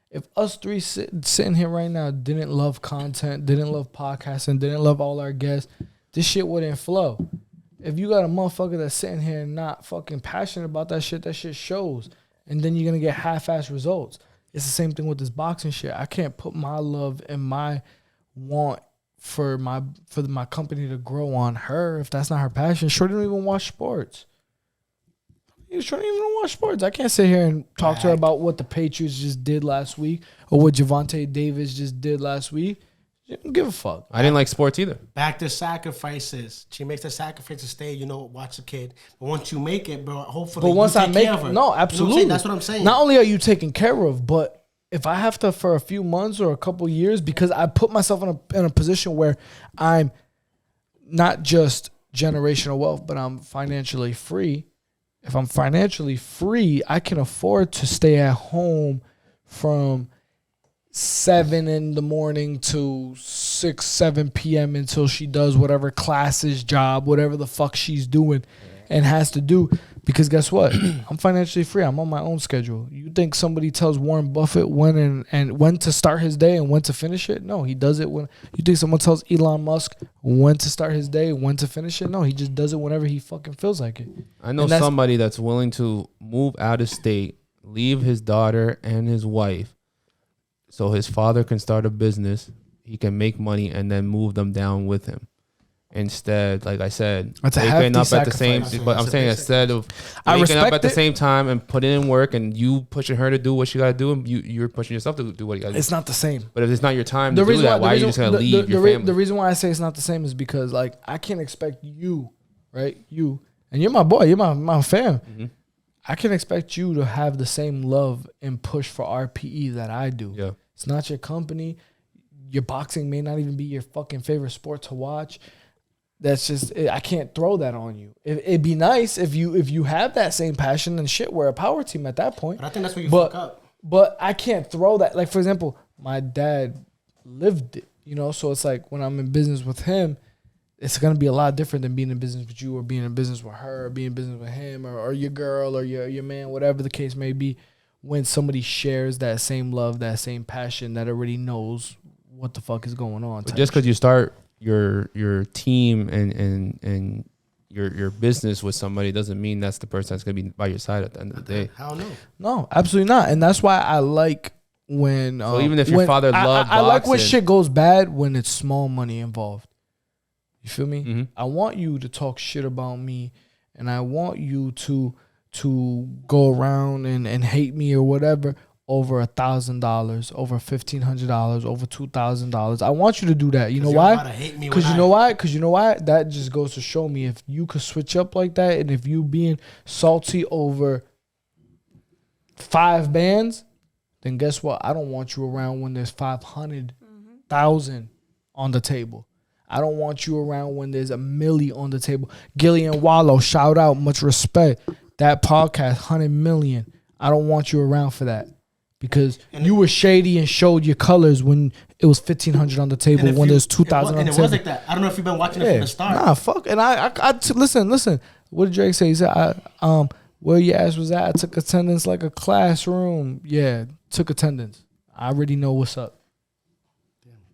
If us three sitting here right now didn't love content, didn't love podcasting, didn't love all our guests, this shit wouldn't flow. If you got a motherfucker that's sitting here and not fucking passionate about that shit shows. And then you're going to get half-ass results. It's the same thing with this boxing shit. I can't put my love and my want for my company to grow on her if that's not her passion. Shorty don't even watch sports. Shorty don't even watch sports. I can't sit here and talk to her about what the Patriots just did last week or what Javante Davis just did last week. She don't give a fuck. I didn't like sports either. Back to sacrifices. She makes the sacrifice to stay, watch the kid. But once you make it, bro, hopefully But once you I take make care of her. no, absolutely. That's what I'm saying. Not only are you taken care of, but if I have to for a few months or a couple years, because I put myself in a position where I'm not just generational wealth, but I'm financially free. If I'm financially free, I can afford to stay at home from 7 in the morning to 6, 7 p.m. until she does whatever classes, job, whatever the fuck she's doing and has to do. Because guess what? I'm financially free. I'm on my own schedule. You think somebody tells Warren Buffett when and when to start his day and when to finish it? No, he does it when. You think someone tells Elon Musk when to start his day, when to finish it? No, he just does it whenever he fucking feels like it. I know somebody that's willing to move out of state, leave his daughter and his wife so his father can start a business, he can make money, and then move them down with him. Instead, like I said, That's a waking hefty up at the same. sacrifice. But I'm saying instead of I waking up respect at the it. same time and putting in work, and you pushing her to do what she got to do, and you're pushing yourself to do what you got to do. It's not the same. But if it's not your time to do that, why are you just gonna leave your family? The reason why I say it's not the same is because like I can't expect you, right? You and you're my boy, you're my fam. Mm-hmm. I can expect you to have the same love and push for RPE that I do. Yeah. It's not your company. Your boxing may not even be your fucking favorite sport to watch. That's just I can't throw that on you. It'd be nice if you have that same passion and shit. We're a power team at that point. But I think that's where you fuck up. But I can't throw that. Like for example, my dad lived it, so it's like when I'm in business with him, it's gonna be a lot different than being in business with you or being in business with her or being in business with him or your girl or your man, whatever the case may be. When somebody shares that same love, that same passion, that already knows what the fuck is going on. But just because you start your team and your business with somebody doesn't mean that's the person that's gonna be by your side at the end of the day. Hell no. No, absolutely not. And that's why I like when. So even if your father loved I like when boxing- shit goes bad when it's small money involved. You feel me? Mhm. I want you to talk shit about me, and I want you to go around and hate me or whatever over $1,000, over $1,500, over $2,000. I want you to do that. You know you're why? about to hate me Because when you know why? Because you know why? That just goes to show me if you could switch up like that, and if you being salty over 5 bands, then guess what? I don't want you around when there's 500,000 on the table. I don't want you around when there's $1 million on the table. Gillian Wallow, shout out, much respect. That podcast, 100 million. I don't want you around for that because you were shady and showed your colors when it was 1,500 on the table when there's 2,000 on the and it table. was like that. I don't know if you've been watching it from the start. Nah, fuck. And listen. What did Drake say? He said, where your ass was at, I took attendance like a classroom. Yeah, took attendance. I already know what's up.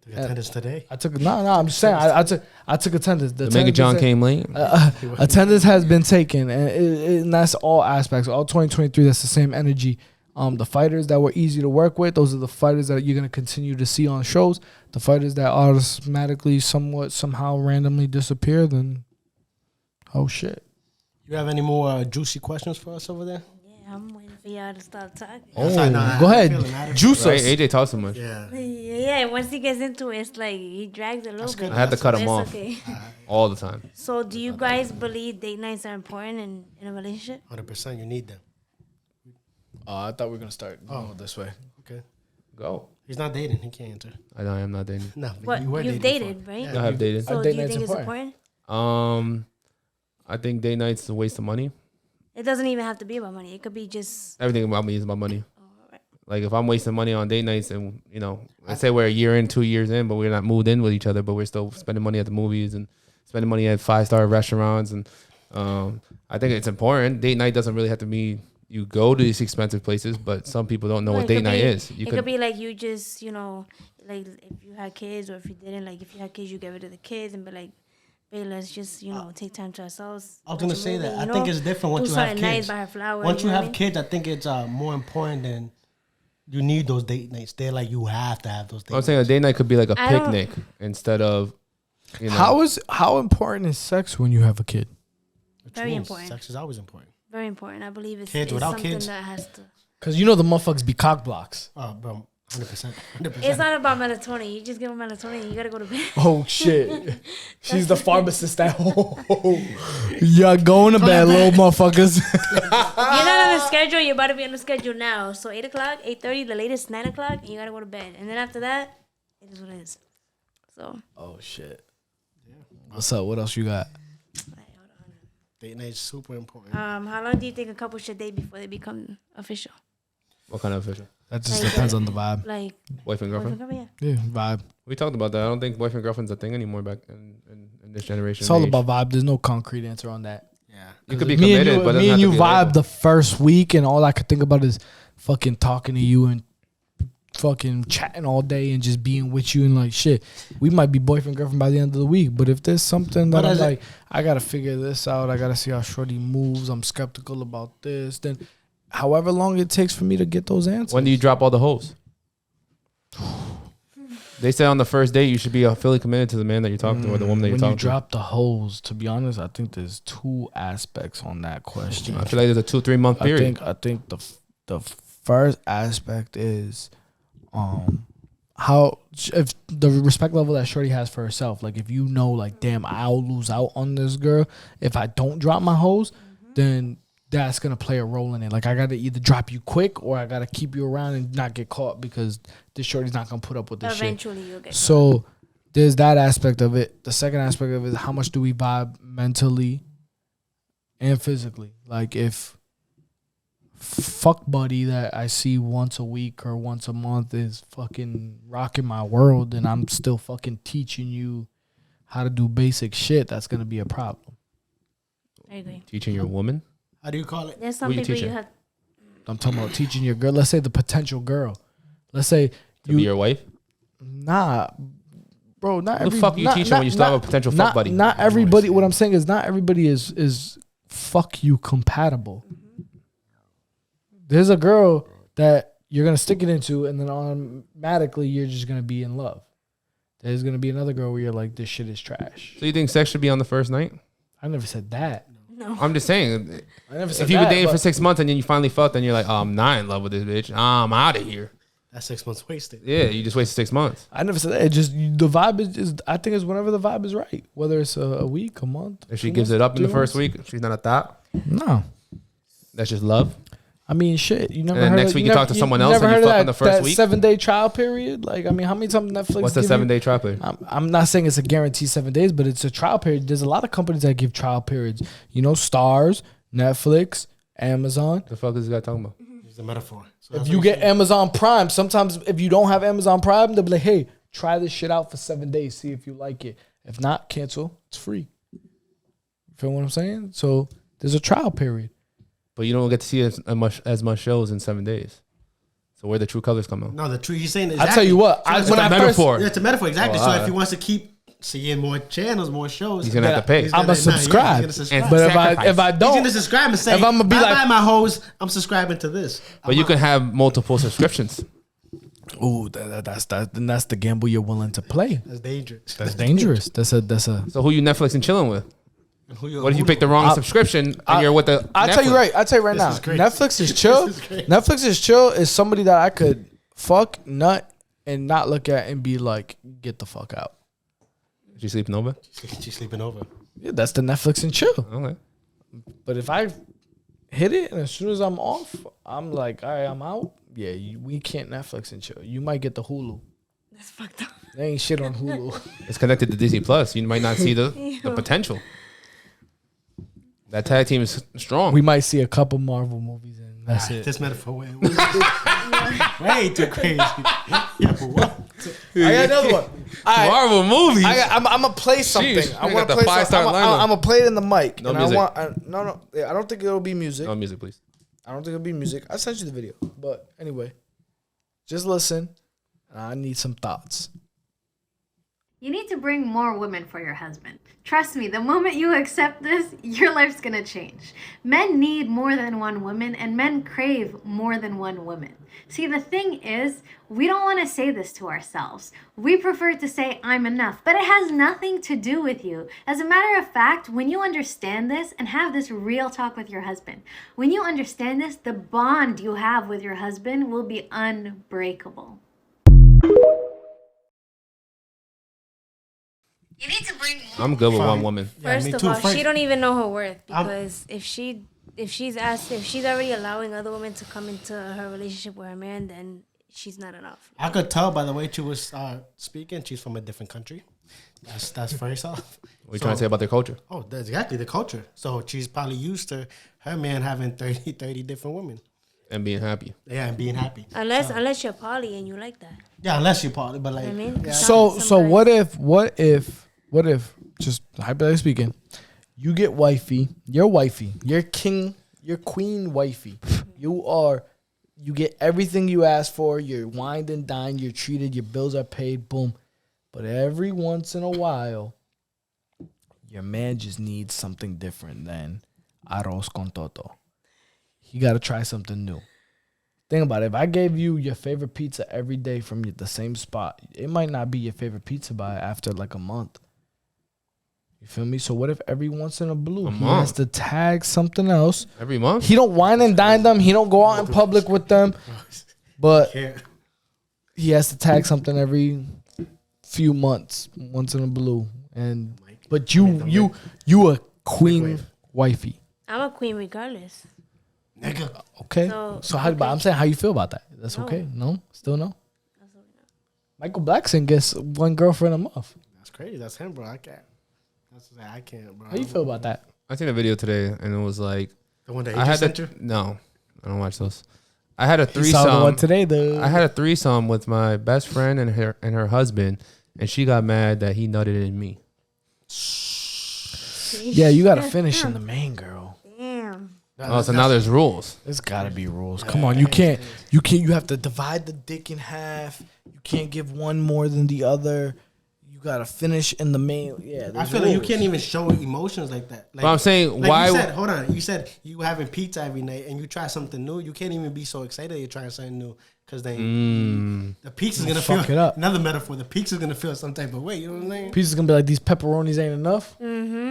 The attendance today. I took I'm just saying I took attendance. The Mega John came late. Attendance has been taken, and that's all aspects. All 2023, that's the same energy. The fighters that were easy to work with, those are the fighters that you're gonna continue to see on shows. The fighters that automatically, somehow, randomly disappear, then oh shit. You have any more juicy questions for us over there? Yeah, I'm waiting for y'all to start talking. Oh, I know, I go had a ahead, feeling, I had a juice Right, us. AJ talks so much. Yeah. Yeah, once he gets into it, it's like he drags a little bit. I had to cut But him it's off okay. all the time. So, do you guys believe date nights are important in a relationship? 100%. You need them. I thought we were gonna start this way. Okay. Go. He's not dating. He can't answer. I am not dating. No, But you were you've dating dated, right? I have dated. So, date do you night's think it's important. important? I think date night's a waste of money. It doesn't even have to be about money. It could be just. Everything about me is about money. Like if I'm wasting money on date nights and, you know, let's say we're a year in, 2 years in, but we're not moved in with each other, but we're still spending money at the movies and spending money at 5-star restaurants. And I think it's important. Date night doesn't really have to mean you go to these expensive places, but some people don't know what date night is. It could be like you just, you know, like if you had kids or if you didn't, like if you had kids, you get rid of the kids and be like, hey, let's just, you know, take time to ourselves. I was gonna say movie, that. you I think know? it's different once Do you have something nice, kids. buy her flowers, Once you know what I have mean? kids, I think it's more important than you need those date nights. They're like you have to have those date I'm saying a date night could be like a I don't- picnic instead of, you know. How important is sex when you have a kid? nights. Very Which means important. Sex is always important. Very important. I believe it's, Kids it's without something kids. that has to. Because you know the motherfuckers be cock blocks. Oh, bro, 100%. 100%. It's not about melatonin. You just give them melatonin. You gotta go to bed. Oh shit. She's the pharmacist at home. Yeah, going to bed, little motherfuckers. You're not on the schedule. You're about to be on the schedule now. So 8 o'clock, 8:30, the latest 9 o'clock, and you gotta go to bed. And then after that, it is what it is. So. Oh shit. What's up? What else you got? Date night is super important. How long do you think a couple should date before they become official? What kind of official? That just Like, depends on the vibe. Like, Boyfriend, girlfriend? Yeah, vibe. We talked about that. I don't think boyfriend, girlfriend's a thing anymore back in this generation. It's all age. about vibe. There's no concrete answer on that. Yeah. You could be Me and committed, you, but me and you vibe vibe. the first week, and all I could think about is fucking talking to you and fucking chatting all day and just being with you and like shit. We might be boyfriend girlfriend by the end of the week, but if there's something that But I'm as a- like, I gotta figure this out. I gotta see how shorty moves. I'm skeptical about this. Then, however long it takes for me to get those answers. When do you drop all the hoes? They say on the first date you should be fully committed to the man that you're talking to or the woman that you're when talking you drop the hoes, to be honest, I think there's two aspects on that question. to. I feel like there's a 2-3 month period. I think the first aspect is how if the respect level that shorty has for herself. Like if you know, like, damn, I'll lose out on this girl if I don't drop my hoes, then that's gonna play a role in it. Like I gotta either drop you quick or I gotta keep you around and not get caught because this shorty's not gonna put up with this shit. eventually you'll get. So there's that aspect of it. The second aspect of it is how much do we vibe mentally and physically. Like if fuck buddy that I see once a week or once a month is fucking rocking my world and I'm still fucking teaching you how to do basic shit, that's gonna be a problem. I agree. Teaching your woman? How do you call it? There's some Who you people you teaching? have. I'm talking about teaching your girl. Let's say the potential girl. Let's say To be your wife? nah, bro. Not Who the every, fuck you not- teaching not- when you still have not- a potential fuck not, buddy? Not everybody. What I'm saying is not everybody is fuck you compatible. There's a girl that you're gonna stick it into, and then automatically you're just gonna be in love. There's gonna be another girl where you're like, this shit is trash. So you think sex should be on the first night? I never said that. No. I'm just saying, I never said if you've been that, dating for but 6 months and then you finally fucked and you're like, oh, I'm not in love with this bitch. I'm out of here. That's 6 months wasted. Yeah, you just wasted 6 months. I never said that. It just the vibe is I think it's whenever the vibe is right. Whether it's a week, a month. If she 2 gives months, it up in the 3 first months. week, she's not a thought. No. That's just love. I mean, shit. You never And then heard next of, week you talk to someone else never and you heard of fuck that, on the first that week? 7-day trial period. Like, I mean, how many times Netflix? What's the give you- 7-day trial period? I'm not saying it's a guaranteed 7 days, but it's a trial period. There's a lot of companies that give trial periods. You know, Stars, Netflix, Amazon. The fuck is this guy talking about? It's a metaphor. So If that's you what get saying. Amazon Prime, sometimes if you don't have Amazon Prime, they'll be like, hey, try this shit out for 7 days, see if you like it. If not, cancel. It's free. You feel what I'm saying? So there's a trial period. But you don't get to see as much shows in 7 days. So where the true colors come out? No, the truth he's saying. I tell you what, So it's when a I metaphor. first, Yeah, it's a metaphor, exactly. Oh, so alright. if he wants to keep seeing more channels, more shows, He's gonna have to pay. he's I'ma gonna- subscribe. he's gonna subscribe. And but sacrifice. if I He's don't, gonna subscribe and say, if I'ma be bye like- bye my hoes, I'm subscribing to this. But you can have multiple subscriptions. ooh, that's the gamble you're willing to play. That's dangerous. That's dangerous. That's a. So who you Netflix and chilling with? What if you pick the wrong subscription and you're with the I'll tell you Netflix? I'll tell you right now. is crazy. Netflix is chill. This is crazy. Netflix is chill is somebody that I could fuck, nut, and not look at and be like, get the fuck out. Is you sleeping over? She's sleeping over. Yeah, that's the Netflix and chill. Okay. But if I hit it and as soon as I'm off, I'm like, all right, I'm out. Yeah, we can't Netflix and chill. You might get the Hulu. That's fucked up. There ain't shit on Hulu. It's connected to Disney Plus. You might not see the potential. That tag team is strong. We might see a couple Marvel movies and that's it. This metaphor. Way too crazy. Yo, what? I got another one. All right. Marvel movies. I'm gonna play something. Sheesh, I you want got to the play something. 5-star lineup. I'm gonna play it in the mic. No and music. No. Yeah, I don't think it'll be music. No music, please. I don't think it'll be music. I sent you the video, but anyway, just listen. I need some thoughts. You need to bring more women for your husband. Trust me, the moment you accept this, your life's gonna change. Men need more than one woman, and men crave more than one woman. See, the thing is, we don't want to say this to ourselves. We prefer to say, I'm enough, but it has nothing to do with you. As a matter of fact, when you understand this and have this real talk with your husband, when you understand this, the bond you have with your husband will be unbreakable. You need to bring more. I'm good with Fine. one woman. Yeah, First me of too. all, Frank. she don't even know her worth because if she's already allowing other women to come into her relationship with her man, then she's not enough. I could tell by the way she was speaking. She's from a different country. That's first off. What are you trying to say about their culture? Oh, that's exactly the culture. So she's probably used to her man having 30 different women. And being happy. Yeah, and being happy. Unless you're poly and you like that. Yeah, unless you partly, but like, I mean, yeah. So Somebody- what if just hypothetically speaking, you get wifey, your king, your queen wifey. You get everything you ask for, you're wined and dined, you're treated, your bills are paid, boom. But every once in a while, your man just needs something different than arroz con toto. You got to try something new. Think about it. If I gave you your favorite pizza every day from the same spot, it might not be your favorite pizza by after like a month. You feel me? So what if every once in a blue he month? has to tag something else? Every month? He don't wine and dine them. He don't go out in public with them. But Yeah. he has to tag something every few months, once in a blue. And but you a queen wifey. I'm a queen regardless. Nigga. Okay. So, How? But I'm saying, how you feel about that? That's No. okay. No, still no. Michael Blackson gets one girlfriend a month. That's crazy. That's him, bro. I can't. I can't, bro. How you feel about that? I seen a video today and it was like The one that I he had just sent to, you? no, I don't watch those. I had a You saw the one threesome. today, though. I had a threesome with my best friend and her husband, and she got mad that he nutted in me. Yeah, you gotta finish in the main girl. Damn. Oh, so now there's rules. There's gotta be rules. Come on, you can't. You have to divide the dick in half. You can't give one more than the other. You gotta finish in the main. Yeah, I there's feel like you rules. can't even show emotions like that. Like, But I'm saying, like why? You said, hold on. You said you having pizza every night and you try something new. You can't even be so excited you're trying something new because then the pizza's gonna Fuck feel it up. Another metaphor. The pizza's gonna feel some type of way. You know what I'm saying? Pizza's gonna be like, these pepperonis ain't enough. But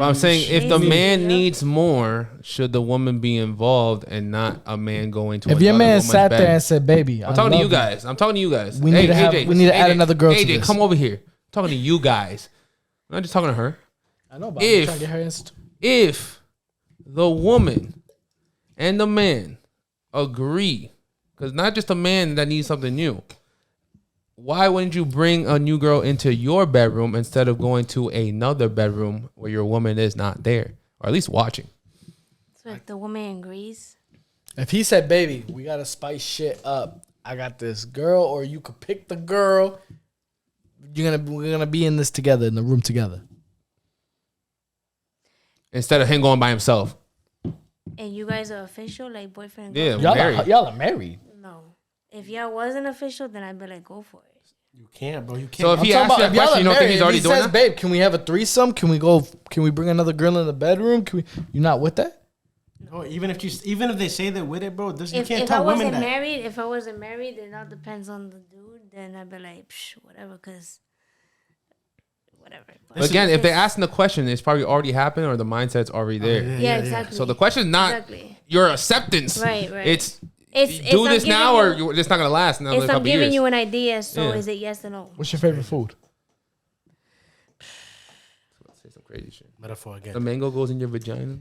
I'm saying, if the man needs more, should the woman be involved and not a man going to? If your another man woman's sat bed? there and said, "Baby, I'm talking to you guys. I'm talking to you guys. We need to have- we need to add another girl to AJ, this. come over here. I'm talking to you guys. I'm not just talking to her. I know, but I'm If- trying to get her answer. If the woman and the man agree, because not just a man that needs something new, why wouldn't you bring a new girl into your bedroom instead of going to another bedroom where your woman is not there, or at least watching? So if the woman agrees, If he said, "Baby, we gotta spice shit up. I got this girl, or you could pick the girl. We're gonna be in this together, in the room together." Instead of him going by himself. and you guys are official, like boyfriend and Yeah, girlfriend, Y'all are married. no. If y'all wasn't official, then I'd be like, go for it. You can't, bro. You can't. So if he I'm asks talking you that about if y'all question, are you don't think married, he's if already he doing says, that? "Babe, can we have a threesome? Can we go? Can we bring another girl in the bedroom? Can we?" You're not with that. No, even if they say they're with it, bro, this you If can't I tell women wasn't that. married, then it all depends on the dude. Then I'd be like, psh, whatever, cause whatever. But again, if they're asking the question, it's probably already happened or the mindset's already there. yeah, exactly. So the question is not Exactly. your acceptance. Right, right. It's It's do I'm this giving now or you- it's not gonna last another It's couple I'm giving years. you an idea. So Yeah. is it yes or no? What's your favorite food? Say some crazy shit. Metaphor again. The mango goes in your vagina.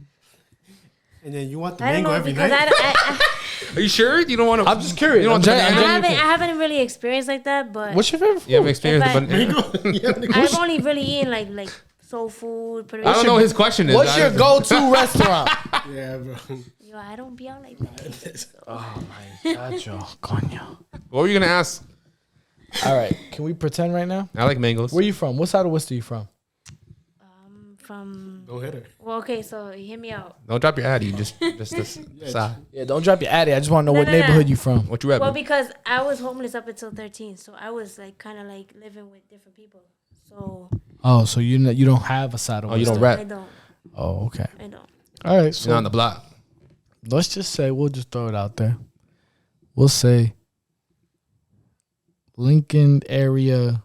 And then you want the I don't mango know every because night. Are you sure you don't want to? I'm just curious. You don't want I'm the gen- I'm banana? gen- I haven't really experienced like that, but What's your favorite food? You haven't experienced If the banana. I've only really eaten like soul food. I don't know what his question is. What's I your just- go-to restaurant? Yeah, bro. Yo, I don't be out like that. Oh my god, yo, coño. What were you gonna ask? All right, can we pretend right now? I like mangoes. Where you from? What side of Worcester you from? From Don't hit her. well, okay, so hear me out. Don't drop your addy. Just this side. Yeah, don't drop your addy. I just want to know No, what no, no. neighborhood you from. What you repping? Well, because I was homeless up until 13, so I was like kind of like living with different people. So Oh, so you don't have a side of Oh, you Worcester. don't rap. I don't. Oh, okay. I don't. All right, You're so on the block. let's just say we'll just throw it out there. We'll say Lincoln area.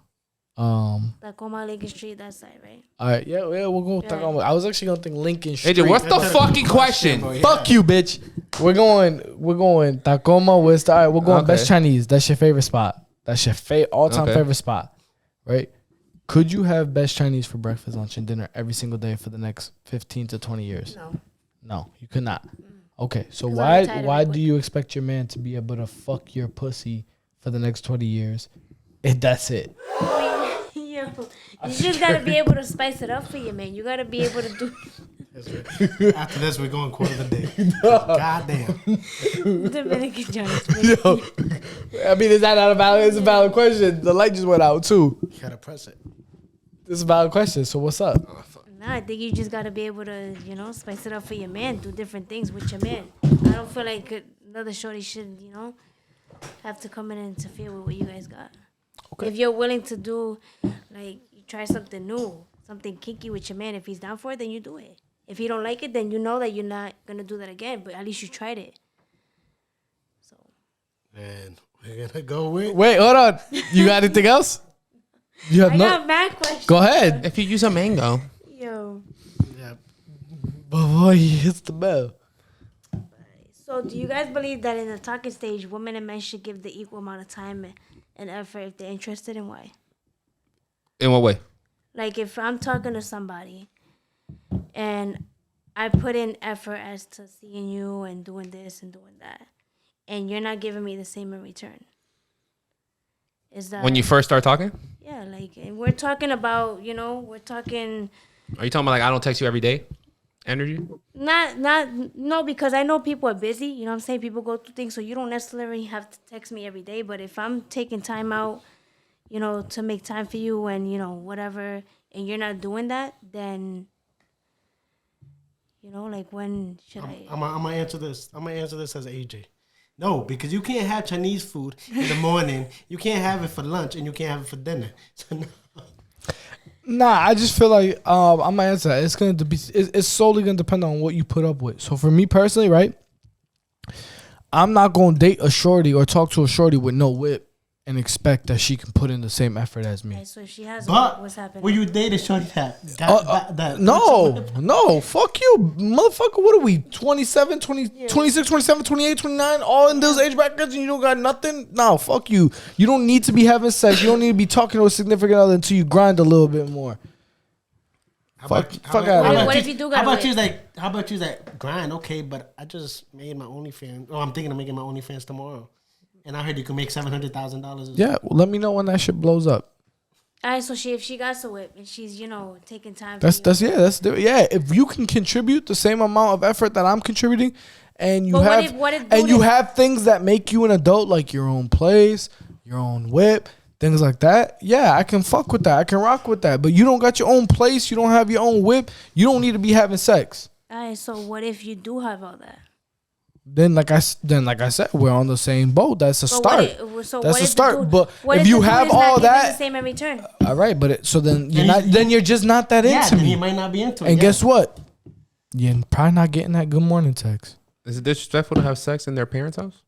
Tacoma, Lincoln Street, that side, right? All right, yeah, we'll go with Yeah. Tacoma. I was actually gonna think Lincoln Street. AJ, what's the fucking question? Fuck you, bitch. We're going Tacoma, Worcester. All right, we're going Okay. Best Chinese. That's your favorite spot. That's your all-time Okay. favorite spot, right? Could you have Best Chinese for breakfast, lunch, and dinner every single day for the next 15 to 20 years? No. No, you could not. Okay, so 'Cause I'm tired of why it do you expect your man to be able to fuck your pussy for the next 20 years if that's it? Yo, you just gotta be able to spice it up for you, man. You gotta be able to do After this, we're going quarter of the day. God damn. Dominican Jones. I mean, is that not a valid? It's a valid question. The light just went out too. You gotta press it. It's a valid question. So what's up? Nah, I think you just gotta be able to, spice it up for your man. Do different things with your man. I don't feel like another shorty should, have to come in and interfere with what you guys got. Okay. If you're willing to do, like, you try something new, something kinky with your man, if he's down for it, then you do it. If he don't like it, then you know that you're not gonna do that again. But at least you tried it. So And we're gonna go with. Wait, hold on. You got anything else? You have I no. got mad questions. Go ahead. If you use a mango, Yo. Yeah. Before he hits the bell. So do you guys believe that in the talking stage, women and men should give the equal amount of time and effort if they're interested, and why? in what way? Like if I'm talking to somebody and I put in effort as to seeing you and doing this and doing that, and you're not giving me the same in return. Is that When you first start talking? yeah, like and we're talking about, we're talking Are you talking about like I don't text you every day? Energy? no, because I know people are busy, you know what I'm saying? People go through things, so you don't necessarily have to text me every day, but if I'm taking time out, to make time for you and, whatever, and you're not doing that, then, like when should I'm gonna answer this. I'm gonna answer this as AJ. No, because you can't have Chinese food in the morning. You can't have it for lunch, and you can't have it for dinner. So no. Nah, I just feel like I'm gonna answer that. It's solely gonna depend on what you put up with. So for me personally, right, I'm not gonna date a shorty or talk to a shorty with no whip and expect that she can put in the same effort as me. Okay, so if she has But what's happening? when you date a shorty that No, fuck you, motherfucker. What are we, 27, 20, 26, 27, 28, 29, all in those age brackets and you don't got nothing? No, fuck you. You don't need to be having sex. You don't need to be talking to a significant other until you grind a little bit more. Fuck outta What if you do got How about away? you like grind? Okay, but I just made my OnlyFans. Oh, I'm thinking of making my OnlyFans tomorrow, and I heard you can make $700,000. Yeah, well, let me know when that shit blows up. All right, so if she got so whip and she's taking time. That's for you. If you can contribute the same amount of effort that I'm contributing, and you But have what if and you Buddha- have things that make you an adult, like your own place, your own whip, things like that. Yeah, I can fuck with that. I can rock with that. But you don't got your own place. You don't have your own whip. You don't need to be having sex. All right, so what if you do have all that? Then, like I said, we're on the same boat. That's a But start. That's That's a start. Dude, But what if the you dude have is not all giving that, the same in return. all right. But then you're Then not. he's- Then you're just not that Yeah, into then he me. might not be into it. And yeah. guess what? You're probably not getting that good morning text. Is it disrespectful to have sex in their parents' house?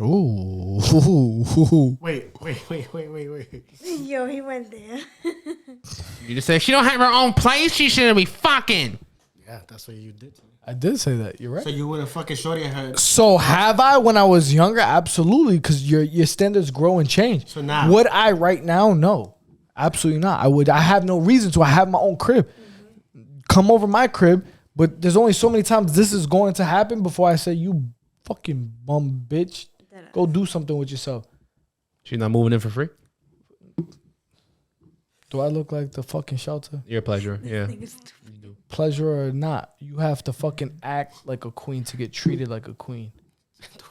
Ooh. Wait. Yo, he went there. You just say if she don't have her own place, she shouldn't be fucking. Yeah, that's what you did to me. I did say that. You're right. So you would have fucking shorty at her. So have I when I was younger? Absolutely, because your standards grow and change. So now- would I right now? No, absolutely not. I have no reason to. I have my own crib. Come over my crib, but there's only so many times this is going to happen before I say you fucking bum bitch. Go do something with yourself. She's not moving in for free. Do I look like the fucking shelter? Your pleasure. Yeah. Pleasure or not, you have to fucking act like a queen to get treated like a queen.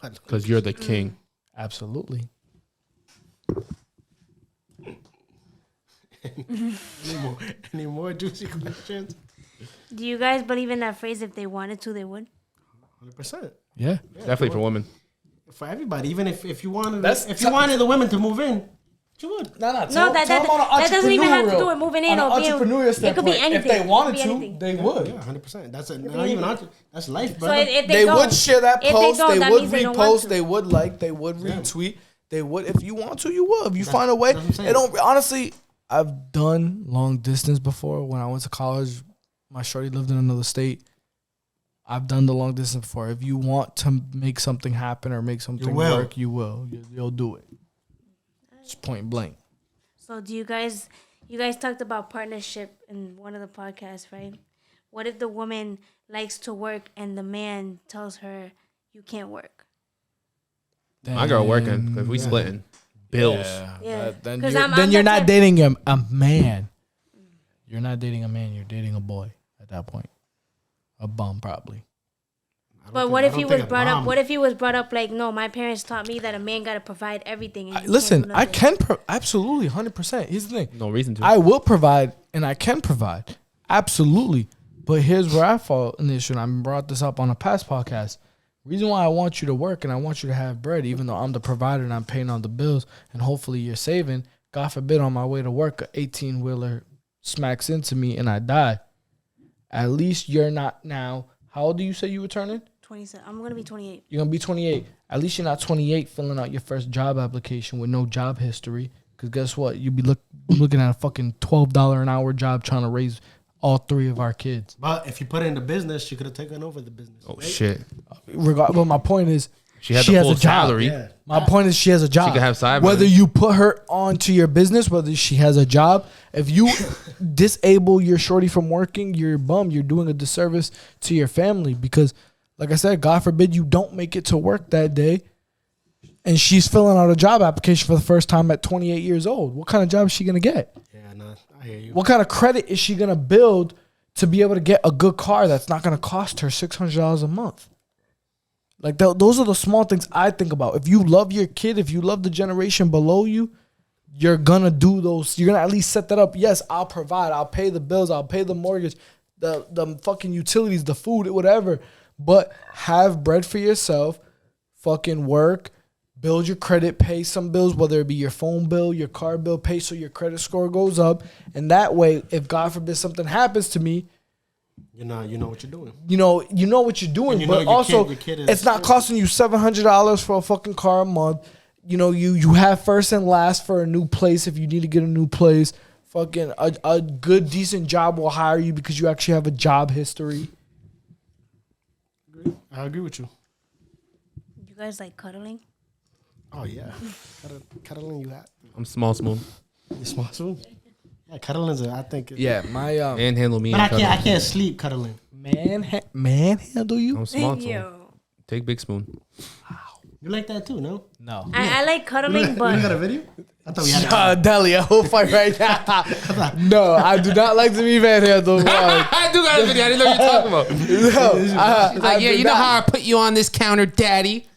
Because you're the king. Absolutely. Any more juicy questions? Do you guys believe in that phrase? If they wanted to, they would. 100%. Yeah. Definitely for women. For everybody, even if you wanted That's- if you wanted the women to move in, you would. No, that doesn't even have to do with moving in or being. entrepreneurial It could be standpoint. anything. If they It could wanted be to, anything. they would. Yeah, 100%. That's not even that's life, So brother. if They don't, would share that if post. don't, They that would means they don't want repost. to. They would like. They would retweet. They would. If you want to, you will. If you find a way. that's what I'm saying. It don't. Honestly, I've done long distance before. When I went to college, my shorty lived in another state. I've done the long distance before. If you want to make something happen or make something will. work, you will. You'll do it. It's point blank. So do you guys talked about partnership in one of the podcasts, right? What if the woman likes to work and the man tells her you can't work? My girl working because we splitting bills. Yeah. Then 'Cause you're, I'm then the you're not type- dating a man. You're not dating a man. You're dating a boy at that point. A bum, probably. But what if he was brought up? What if he was brought up like, no, my parents taught me that a man got to provide everything. And you Listen, can't do I nothing. can absolutely 100%. Here's the thing. No reason to. I will provide and I can provide. Absolutely. But here's where I fall in the issue. And I brought this up on a past podcast. Reason why I want you to work and I want you to have bread, even though I'm the provider and I'm paying all the bills and hopefully you're saving. God forbid, on my way to work, a 18-wheeler smacks into me and I die. At least you're not now. How old do you say you were turning? 27. I'm gonna be 28. You're going to be 28. At least you're not 28 filling out your first job application with no job history. Because guess what? You'd be looking at a fucking $12 an hour job trying to raise all three of our kids. But if you put it in the business, she could have taken over the business. Oh right? shit. But my point is, She had she the has full a job. salary. Yeah. My point is she has a job. She could have side Whether money. you put her onto your business, whether she has a job, if you disable your shorty from working, you're a bum. You're doing a disservice to your family because, like I said, God forbid you don't make it to work that day and she's filling out a job application for the first time at 28 years old. What kind of job is she going to get? Yeah, no, I hear you. What kind of credit is she going to build to be able to get a good car that's not going to cost her $600 a month? Like those are the small things I think about. If you love your kid, if you love the generation below you, you're gonna do those. You're gonna at least set that up. Yes, I'll provide. I'll pay the bills. I'll pay the mortgage, the fucking utilities, the food, whatever. But have bread for yourself. Fucking work, build your credit, pay some bills, whether it be your phone bill, your car bill, pay so your credit score goes up. And that way, if God forbid something happens to me, You know what you're doing. you know what you're doing, And you know but your also kid is- it's not costing you $700 for a fucking car a month. You know, you have first and last for a new place if you need to get a new place. Fucking a good decent job will hire you because you actually have a job history. I agree with you. You guys like cuddling? Oh yeah, cuddling you at I'm small spoon. you small soon. Yeah, cuddling's I think. Yeah, my And handle me. But and I cuddle. can't sleep cuddling. manhandle you. I'm small spoon. Yo. Take big spoon. You like that too, no? No. I like cuddling, You got but a video? I thought we had. Delia, we'll fight right now. No, I do not like to be manhandled. I do got a video. I didn't know what you're talking about. No, He's like, yeah, you know how I put you on this counter, daddy?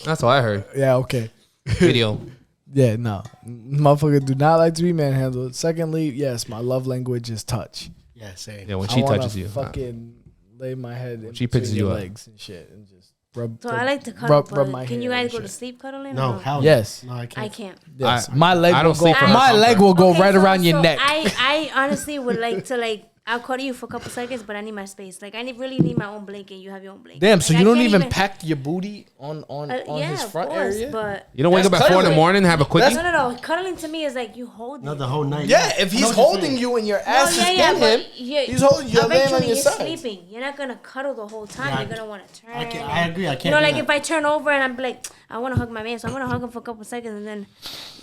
That's what I heard. Yeah, okay. Video. Yeah, no. Motherfucker do not like to be manhandled. Secondly, yes, my love language is touch. Yeah, same. Yeah, when I she wanna touches you. fucking lay my head in she between picks your you up. legs and shit and just rub. so I like to cuddle. rub But my can you hair guys and go to shit. sleep cuddling? No, or hell Yes. No, I can't. I can't. Yes, I- my leg I will don't go. sleep for My her leg will go Okay, right so- around your so neck. I honestly would like to I'll cuddle you for a couple seconds, but I need my space. Like really need my own blanket. You have your own blanket. Damn, so Like, you I don't can't even pack your booty on yeah, his of front course, area? but You don't wake up That's at 4 in the cuddling. morning and have a quickie? no. Cuddling to me is like you hold Not it. the whole night. Yeah, if I he's know what you're holding saying. you and your No, ass is in but him, he's holding you. You're laying on eventually your you're side. sleeping. You're not gonna cuddle the whole time. Yeah, You're gonna want to turn. I agree. I can't. You know, do like that. if I turn over and I'm like, I want to hug my man, so I'm gonna hug him for a couple seconds and then,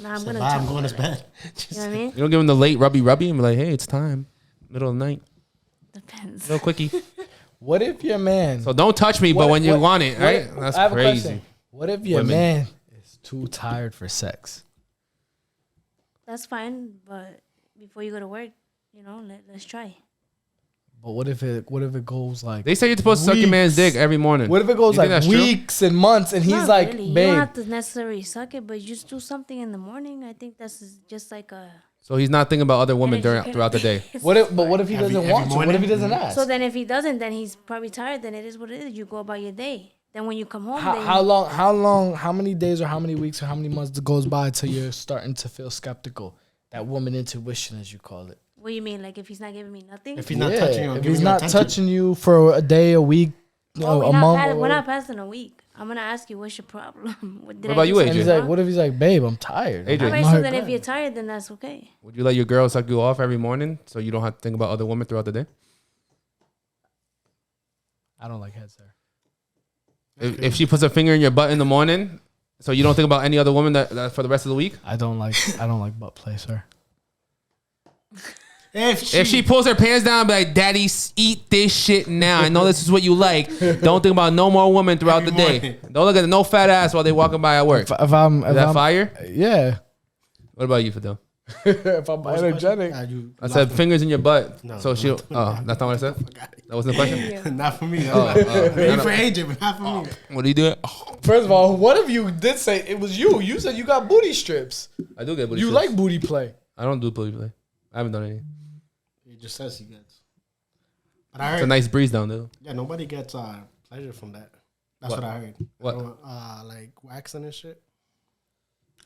I'm Say gonna. bye, I'm turn going over. to bed. You know what I mean? You don't give him the late rubby and be like, hey, it's time. Middle of the night. Depends. Little quickie. What if your man? So don't touch me, but when you want it, right? That's I have a crazy. question. What if your Women. man is too tired for sex? That's fine, but before you go to work, let's try. But what if it goes like? They say you're supposed to suck your man's dick every morning. What if it goes You think like that's true? weeks and months, and he's Not like, really. You babe, don't have to necessarily suck it, but just do something in the morning. I think that's just like a. So he's not thinking about other women energy throughout the day. what if? But what if he Every- doesn't every want to? What if he morning? doesn't ask? So then, if he doesn't, then he's probably tired. Then it is what it is. You go about your day. Then when you come home, then How long? How many days or how many weeks or how many months goes by till you're starting to feel skeptical? That woman intuition, as you call it. What do you mean? Like if he's not giving me nothing? If he's not touching you, if giving he's you not attention. touching you for a day, a week, a month. We're not passing a week. I'm gonna ask you, what's your problem? What about you, And AJ? he's like, what if he's like, babe, I'm tired. AJ. All right, My so then if bad. you're tired, then that's okay. Would you let your girl suck you off every morning so you don't have to think about other women throughout the day? I don't like head, sir. If she puts her finger in your butt in the morning, so you don't think about any other woman that for the rest of the week? I don't like butt play, sir. If If she pulls her pants down, be like, "Daddy, eat this shit now. I know this is what you like. Don't think about no more women throughout the Every day. morning. Don't look at no fat ass while they walking by at work." Is If I'm fire? yeah. What about you, Fidel? If I'm energetic, I said fingers in your butt. No, So she'll. Oh, that's not what I said. That wasn't the question. not for me. Maybe no. for AJ, but not for me. What are you doing? first of all, what if you did say it was you? You said you got booty strips. I do get booty. You strips. like booty play. I don't do booty play. I haven't done any. He just says he gets. But I It's a heard, nice breeze down there. yeah, nobody gets pleasure from that. That's what I heard. What? I don't, like waxing and shit.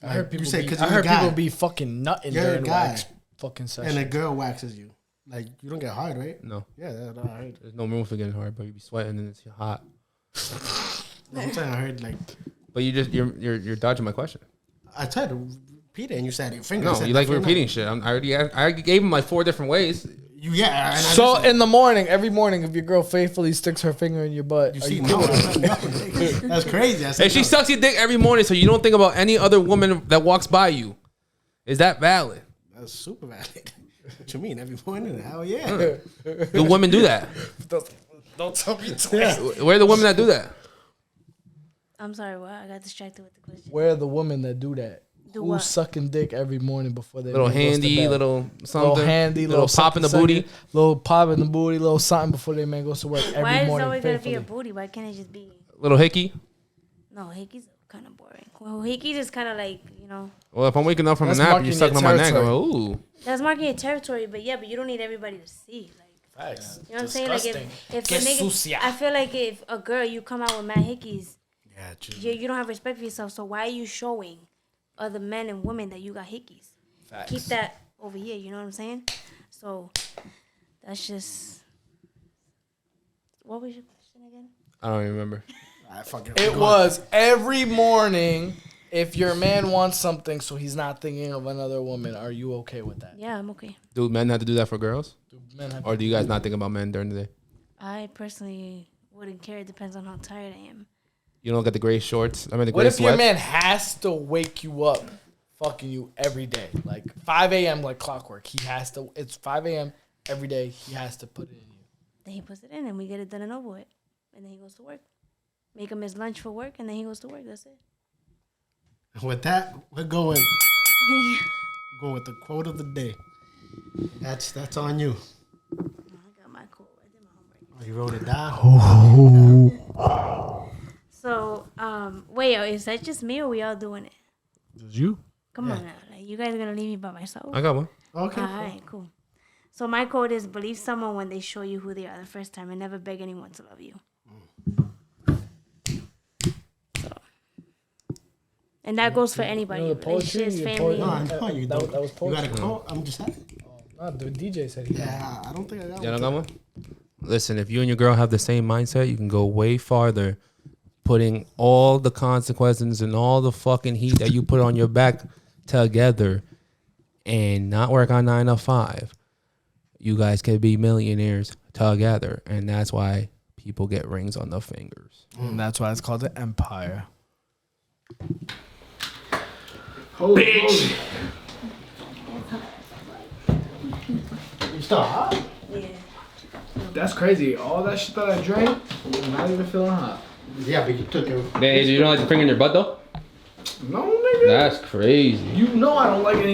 I heard people. You say Be, 'cause I you're a heard people guy. be fucking nutting You're a during guy. wax fucking And session. a girl waxes you. Like, you don't get hard, right? No, Yeah, that's what I heard. there's no room for getting hard, but you be sweating and it's hot. I'm saying I heard, like, But you're dodging my question. I tried to repeat it and you said your finger. No, said you like definitely repeating shit. I gave him like 4 different ways. not. Yeah. And I So listened. in the morning, every morning, if your girl faithfully sticks her finger in your butt, You are see, you no, cool with it? that's crazy. I said If she no. sucks your dick every morning, so you don't think about any other woman that walks by you, is that valid? That's super valid. What you mean? Every morning? Hell yeah. Do women do that? Don't tell me Where are the women that do that? I'm sorry, what? I got distracted with the question. Where are the women that do that? Do Who's what? sucking dick every morning before they Little goes to handy, bed? little something, little handy, little pop in the sucky, booty. sucky, little pop in the booty, little something before their man goes to work every Why is it morning. always gotta be faithfully. a booty? Why can't it just be? Little hickey. No, hickeys kind of boring. Well, hickeys is kind of like Well, if I'm waking up from That's a nap and you're marking sucking your on my neck, I'm territory. like, ooh. that's marking your territory. But yeah, but you don't need everybody to see. Like, Facts. you know what I'm saying? Like Disgusting. if Que a nigga, sucia. I feel like if a girl you come out with mad hickeys, Yeah, true. you don't have respect for yourself. So why are you showing other men and women that you got hickeys? Facts. Keep that over here. You know what I'm saying? So that's just. What was your question again? I don't even remember. I fucking It was every morning. If your man wants something, so he's not thinking of another woman, are you okay with that? Yeah, I'm okay. Do men have to do that for girls? Do men have Or do you guys not think about men during the day? I personally wouldn't care. It depends on how tired I am. You don't get the gray shorts? I mean, the What gray if your sweats? man has to wake you up, fucking you every day, like 5 a.m. like clockwork? He has to. It's 5 a.m. every day. He has to put it in you. Then he puts it in and we get it done and over with. And then he goes to work. Make him his lunch for work and then he goes to work. That's it. With that, we're going with the quote of the day. That's on you. I got my quote. I did my homework. Oh, you wrote it down. So, wait, is that just me or we all doing it? Did you? Come on now. Like, you guys are going to leave me by myself? I got one. Okay. All right, cool. So my quote is, believe someone when they show you who they are the first time and never beg anyone to love you. So, and that goes for anybody. You know the poetry? Relationships, Your family. No, I know you That don't. was You got a poetry. quote? I'm just saying. No, the DJ said he. Yeah, I don't think I got Y'all one. don't got one? Listen, if you and your girl have the same mindset, you can go way farther, putting all the consequences and all the fucking heat that you put on your back together and not work on 9 to 5. You guys can be millionaires together. And that's why people get rings on the fingers. And that's why it's called the Empire. Bitch. You still hot? Yeah. That's crazy. All that shit that I drank, I'm not even feeling hot. Yeah, but you took it. Hey, you don't like the finger in your butt though? No, nigga. That's crazy. You know I don't like any.